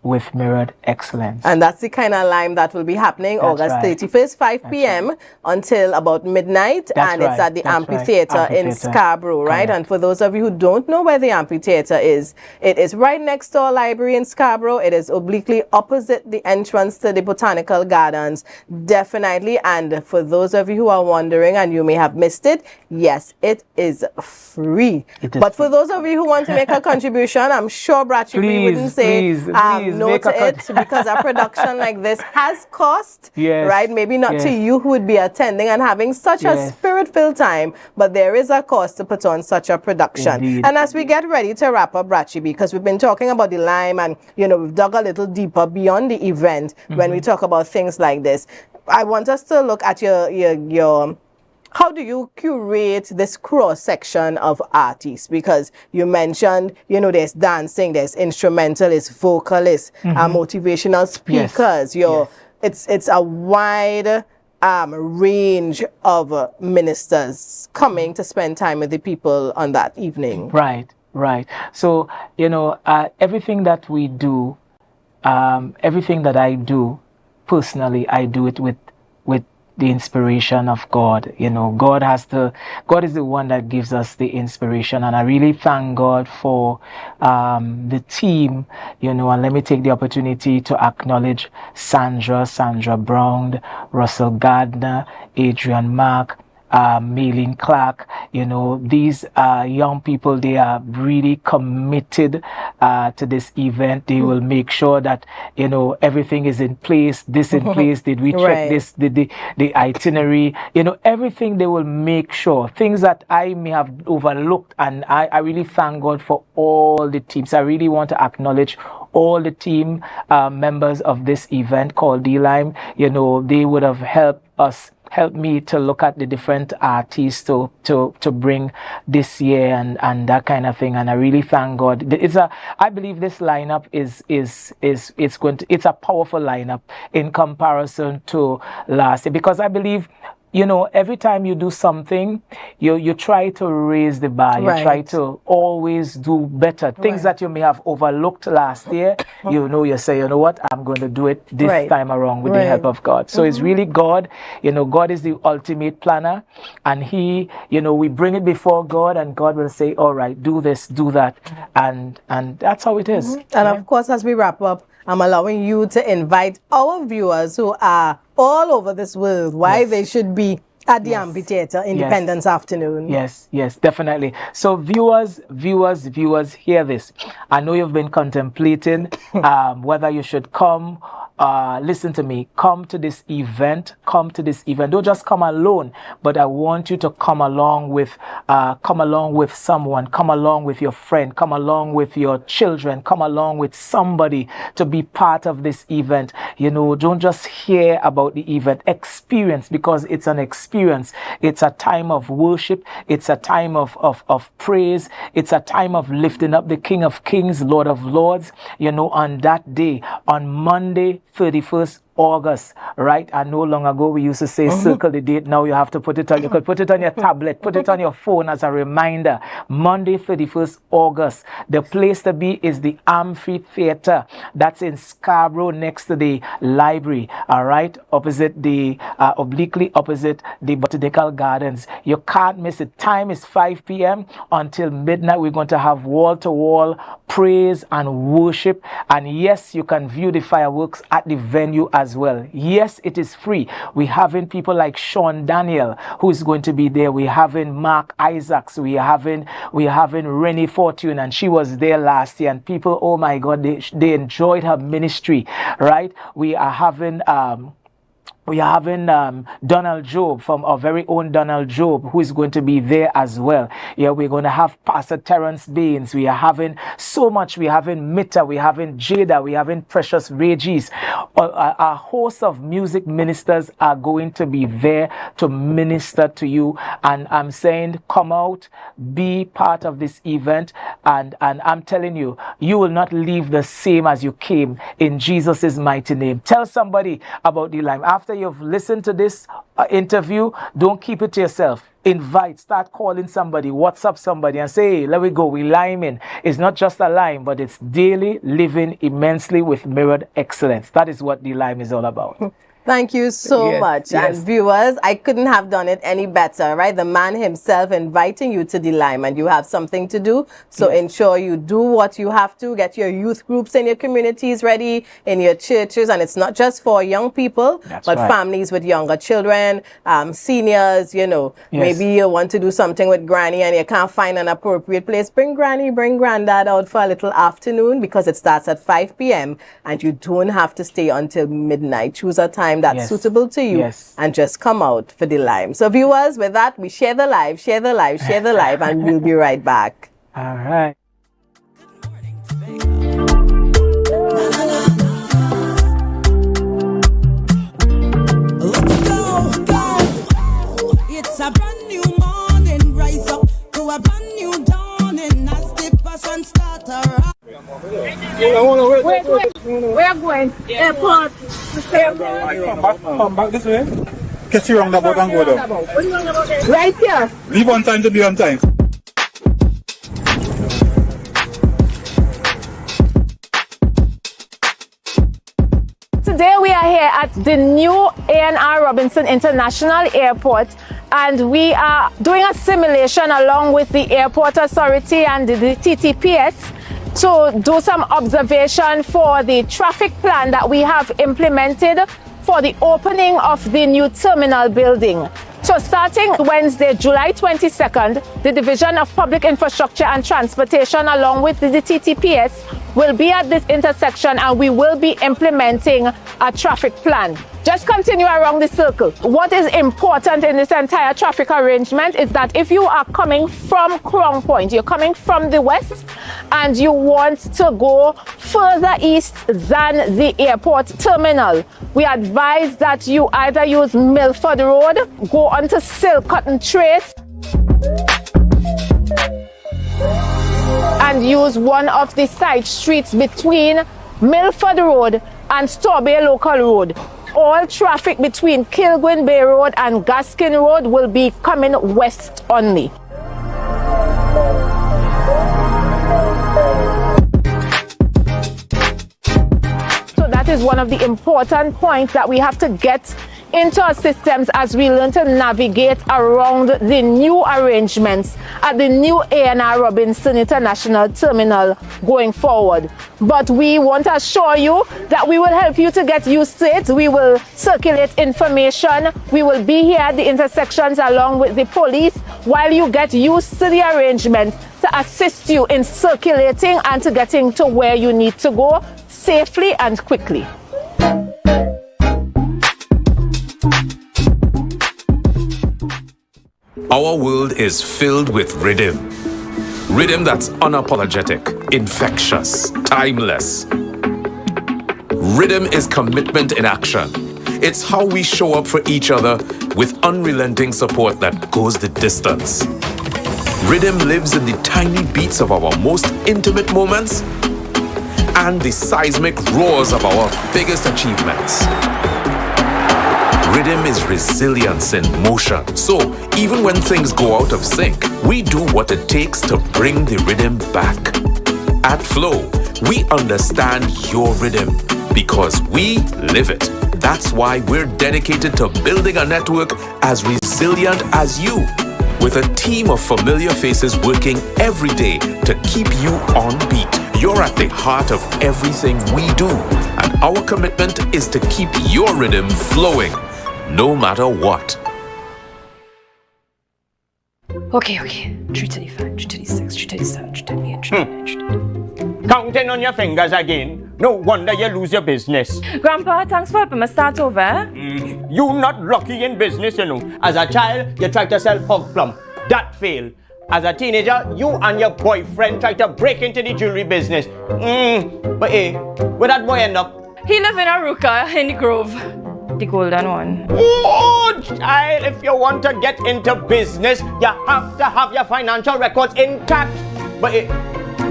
with Mirrored Excellence. And that's the kind of lime that will be happening August 31st, 5 p.m. until about midnight. And it's at the amphitheater in Scarborough, right? And for those of you who don't know where the amphitheater is, it is right next to our library in Scarborough. It is obliquely opposite the entrance to the Botanical Gardens, definitely. And for those of you who are wondering and you may have missed it, yes, it is free. But for those of you who want to make a contribution, I'm sure Brachi wouldn't say no to it, because a production like this has cost, right? Maybe not to you who would be attending and having such a spirit-filled time, but there is a cost to put on such a production. Indeed. And as we get ready to wrap up, Brachi, because we've been talking about the lime and, you know, we've dug a little deeper beyond the event when we talk about things like this. I want us to look at your how do you curate this cross-section of artists? Because you mentioned, you know, there's dancing, there's instrumentalists, vocalists, motivational speakers. It's a wide range of ministers coming to spend time with the people on that evening. Right. So, you know, everything that we do, everything that I do, personally, I do it with the inspiration of God. You know, God is the one that gives us the inspiration, and I really thank God for the team, you know, and let me take the opportunity to acknowledge Sandra Brown, Russell Gardner, Adrian Mark, Maylene Clark. You know, these young people, they are really committed to this event. They will make sure that, you know, everything is in place, this in place, did we check this, the itinerary, you know, everything they will make sure. Things that I may have overlooked, and I really thank God for all the teams. I really want to acknowledge all the team members of this event called D-Lime. You know, they would have helped us helped me to look at the different artists to bring this year and that kind of thing. And I really thank God. I believe this lineup is it's a powerful lineup in comparison to last year, because I believe, you know, every time you do something, you try to raise the bar. You try to always do better. Things that you may have overlooked last year, you know, you say, you know what, I'm going to do it this time around with the help of God. So it's really God. You know, God is the ultimate planner, and He, you know, we bring it before God, and God will say, all right, do this, do that, and that's how it is. And of course, as we wrap up, I'm allowing you to invite our viewers who are all over this world why they should be at the Amphitheater Independence Afternoon. Yes, definitely. So viewers, hear this. I know you've been contemplating whether you should come. Listen to me. Come to this event. Don't just come alone, but I want you to come along with someone. Come along with your friend. Come along with your children. Come along with somebody to be part of this event. You know, don't just hear about the event. Experience, because it's an experience. It's a time of worship. It's a time of praise. It's a time of lifting up the King of Kings, Lord of Lords. You know, on that day, on Monday, 31st August, right? And no long ago we used to say circle the date. Now you have to put it on. You could put it on your tablet, put it on your phone as a reminder. Monday, 31st August. The place to be is the Amphitheater. That's in Scarborough, next to the library. All right, opposite the obliquely opposite the Botanical Gardens. You can't miss it. Time is 5 p.m. until midnight. We're going to have wall-to-wall praise and worship. And yes, you can view the fireworks at the venue as well. Yes, it is free. We're having people like Sean Daniel, who is going to be there. We're having Mark Isaacs. We're having Rennie Fortune, and she was there last year. And people, oh my God, they enjoyed her ministry, right? We are having Donald Job, from our very own Donald Job, who is going to be there as well. Yeah, we're going to have Pastor Terrence Baines. We are having so much. We're having Mita. We're having Jada. We're having Precious Regis. A host of music ministers are going to be there to minister to you. And I'm saying, come out, be part of this event. And I'm telling you, you will not leave the same as you came, in Jesus' mighty name. Tell somebody about the Lime. After you've listened to this interview, don't keep it to yourself. Invite, start calling somebody, WhatsApp somebody, and say, hey, let me go, we liming. It's not just a lime, but it's daily living immensely with mirrored excellence. That is what the lime is all about. Thank you so much. And viewers, I couldn't have done it any better, right? The man himself inviting you to the Lime, and you have something to do. So ensure you do what you have to. Get your youth groups in your communities ready, in your churches. And it's not just for young people, but families with younger children, seniors, you know. Maybe you want to do something with granny and you can't find an appropriate place. Bring granny, bring granddad out for a little afternoon, because it starts at 5 p.m. and you don't have to stay until midnight. Choose a time that's suitable to you and just come out for the Lime. So viewers, with that, we share the live, and we'll be right back. All right. Let's go. It's a brand new morning, rise up to a brand new dawning as the passion starts around. Wait. We are going airport. Come back this way. Get you roundabout and go down. Right here. Leave on time to be on time. Today we are here at the new A&R Robinson International Airport, and we are doing a simulation along with the Airport Authority and the TTPS to do some observation for the traffic plan that we have implemented for the opening of the new terminal building. So starting Wednesday, July 22nd, the Division of Public Infrastructure and Transportation along with the TTPS will be at this intersection and we will be implementing a traffic plan. Just continue around the circle. What is important in this entire traffic arrangement is that if you are coming from Crown Point, you're coming from the west and you want to go further east than the airport terminal, we advise that you either use Milford Road, go onto Silcotton Trace, and use one of the side streets between Milford Road and Tobago Local Road. All traffic between Kilgwin Bay Road and Gaskin Road will be coming west only. So that is one of the important points that we have to get into our systems as we learn to navigate around the new arrangements at the new A&R Robinson International Terminal going forward. But we want to assure you that we will help you to get used to it. We will circulate information. We will be here at the intersections along with the police while you get used to the arrangement to assist you in circulating and to getting to where you need to go safely and quickly. Our world is filled with rhythm. Rhythm that's unapologetic, infectious, timeless. Rhythm is commitment in action. It's how we show up for each other with unrelenting support that goes the distance. Rhythm lives in the tiny beats of our most intimate moments and the seismic roars of our biggest achievements. Rhythm is resilience in motion. So, even when things go out of sync, we do what it takes to bring the rhythm back. At Flow, we understand your rhythm because we live it. That's why we're dedicated to building a network as resilient as you, with a team of familiar faces working every day to keep you on beat. You're at the heart of everything we do, and our commitment is to keep your rhythm flowing, no matter what. Okay. 335, 336, 337, 338, 339, Counting on your fingers again. No wonder you lose your business. Grandpa, thanks for helping me start over. You not lucky in business, you know. As a child, you tried to sell hog plum. That failed. As a teenager, you and your boyfriend tried to break into the jewelry business. But hey, where that boy end up? He live in Aruka in the Grove. The golden one. Oh, child, if you want to get into business, you have to have your financial records intact. But hey,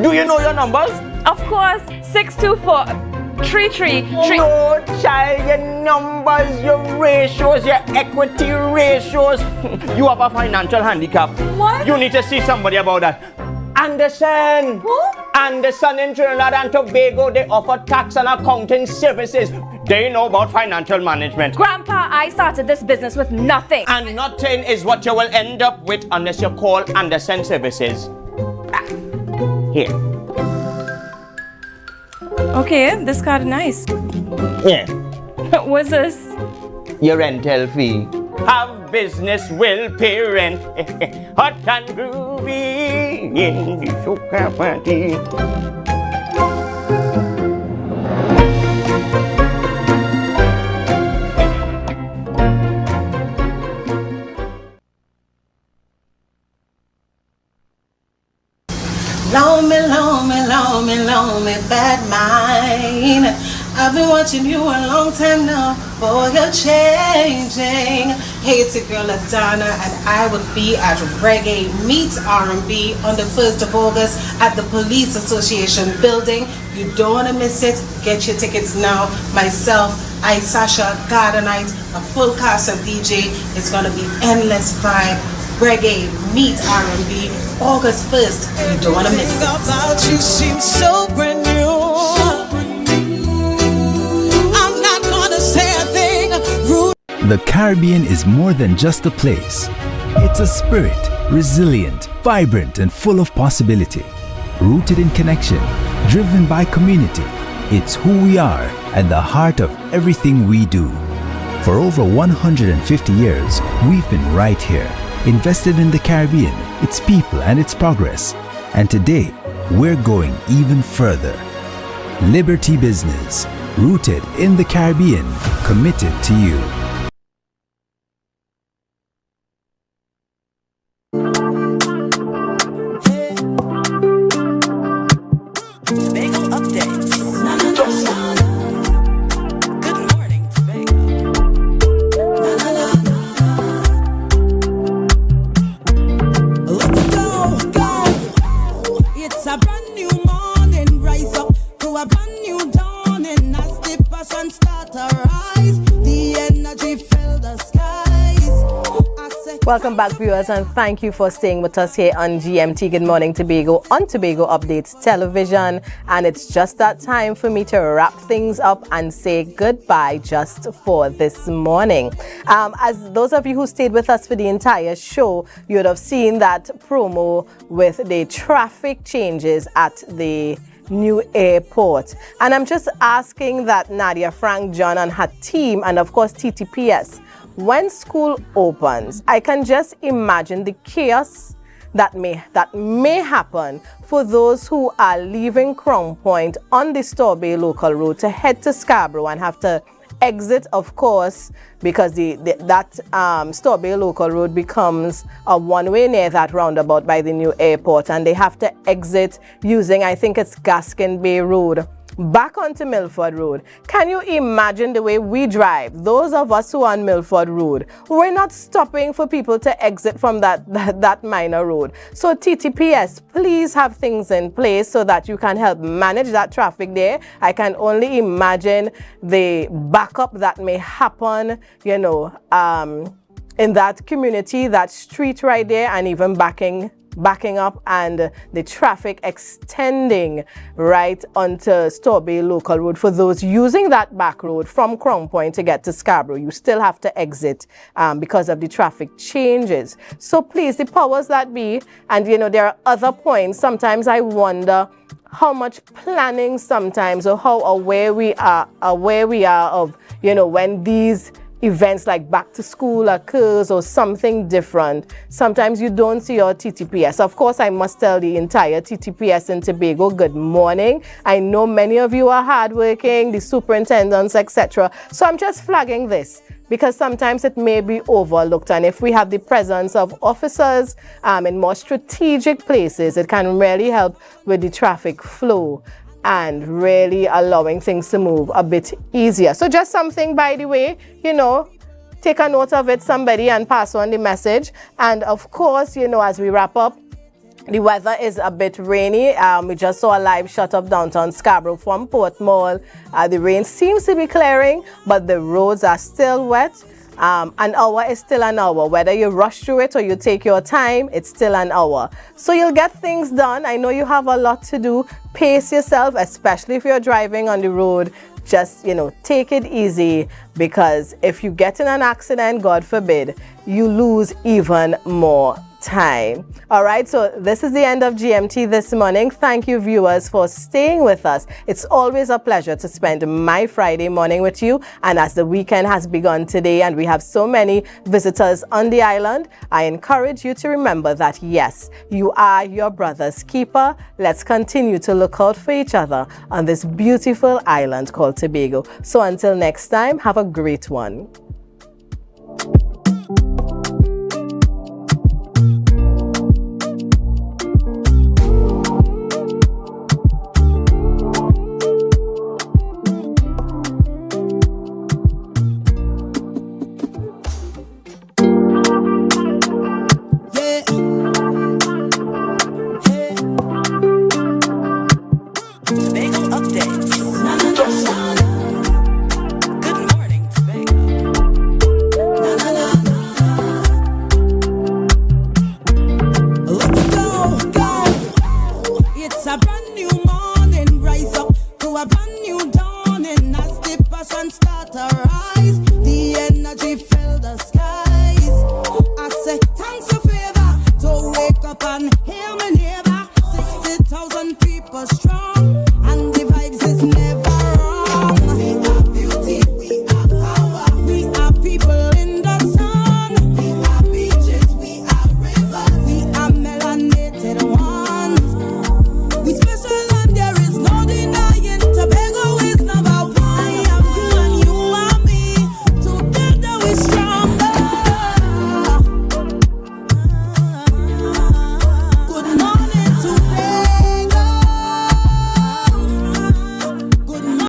do you know your numbers? Of course, 624 333. No, child, your numbers, your ratios, your equity ratios. You have a financial handicap. What? You need to see somebody about that. Anderson. Who? Anderson in Trinidad and Tobago, they offer tax and accounting services. They know about financial management. Grandpa, I started this business with nothing. And nothing is what you will end up with unless you call Anderson Services. Here. Okay, this card is nice. Yeah. What's this? Your rental fee. Have business will pay rent. Hot and groovy in the soca party. Loan me, bad mind. I've been watching you a long time now, boy, you're changing. Hey, it's your girl Adana, and I will be at Reggae Meets R&B on the 1st of August at the Police Association building. You don't want to miss it. Get your tickets now. Myself, Sasha, Gardenite, a full cast of DJ. It's going to be endless vibe. Reggae Meet R&B, August 1st. You don't want to miss it. About you seems so brand new. I'm not gonna say a thing rude. The Caribbean is more than just a place. It's a spirit, resilient, vibrant, and full of possibility. Rooted in connection, driven by community. It's who we are and the heart of everything we do. For over 150 years, we've been right here, invested in the Caribbean, its people and its progress. And today, we're going even further. Liberty Business, rooted in the Caribbean, committed to you. Tobago updates. Good morning, Tobago. Let's go. It's a brand new morning. Rise up to a brand new dawning. As the passion start to rise, the energy fill the skies. Welcome back, viewers, and thank you for staying with us here on GMT Good Morning Tobago on Tobago Updates Television. And it's just that time for me to wrap things up and say goodbye just for this morning. As those of you who stayed with us for the entire show, you would have seen that promo with the traffic changes at the new airport. And I'm just asking that Nadia, Frank, John and her team, and of course TTPS, when school opens, I can just imagine the chaos that may happen for those who are leaving Crown Point on the Tobago local road to head to Scarborough and have to exit, of course, because that Tobago local road becomes a one-way near that roundabout by the new airport, and they have to exit using, I think it's Gaskin Bay Road, back onto Milford Road. Can you imagine the way we drive? Those of us who are on Milford Road, we're not stopping for people to exit from that minor road. So TTPS, please have things in place so that you can help manage that traffic there. I can only imagine the backup that may happen, you know, in that community, that street right there, and even backing up, and the traffic extending right onto Tobago local road. For those using that back road from Crown Point to get to Scarborough, you still have to exit because of the traffic changes. So please, the powers that be, and you know, there are other points. Sometimes I wonder how much planning sometimes, or how aware we are of, you know, when these events like back to school occurs or something different. Sometimes you don't see your TTPS. Of course, I must tell the entire TTPS in Tobago, good morning. I know many of you are hardworking, the superintendents, etc. So I'm just flagging this because sometimes it may be overlooked. And if we have the presence of officers in more strategic places, it can really help with the traffic flow and really allowing things to move a bit easier. So just something, by the way, you know, take a note of it, somebody, and pass on the message. And of course, you know, as we wrap up, the weather is a bit rainy. We just saw a live shot of downtown Scarborough from Port Mall. The rain seems to be clearing, but the roads are still wet. An hour is still an hour. Whether you rush through it or you take your time, it's still an hour. So you'll get things done. I know you have a lot to do. Pace yourself, especially if you're driving on the road. Just, you know, take it easy, because if you get in an accident, God forbid, you lose even more time. All right, so this is the end of GMT this morning. Thank you, viewers, for staying with us. It's always a pleasure to spend my Friday morning with you. And as the weekend has begun today and we have so many visitors on the island, I encourage you to remember that, yes, you are your brother's keeper. Let's continue to look out for each other on this beautiful island called Tobago. So until next time, have a great one. Hear me neighbor, 60,000 people strong.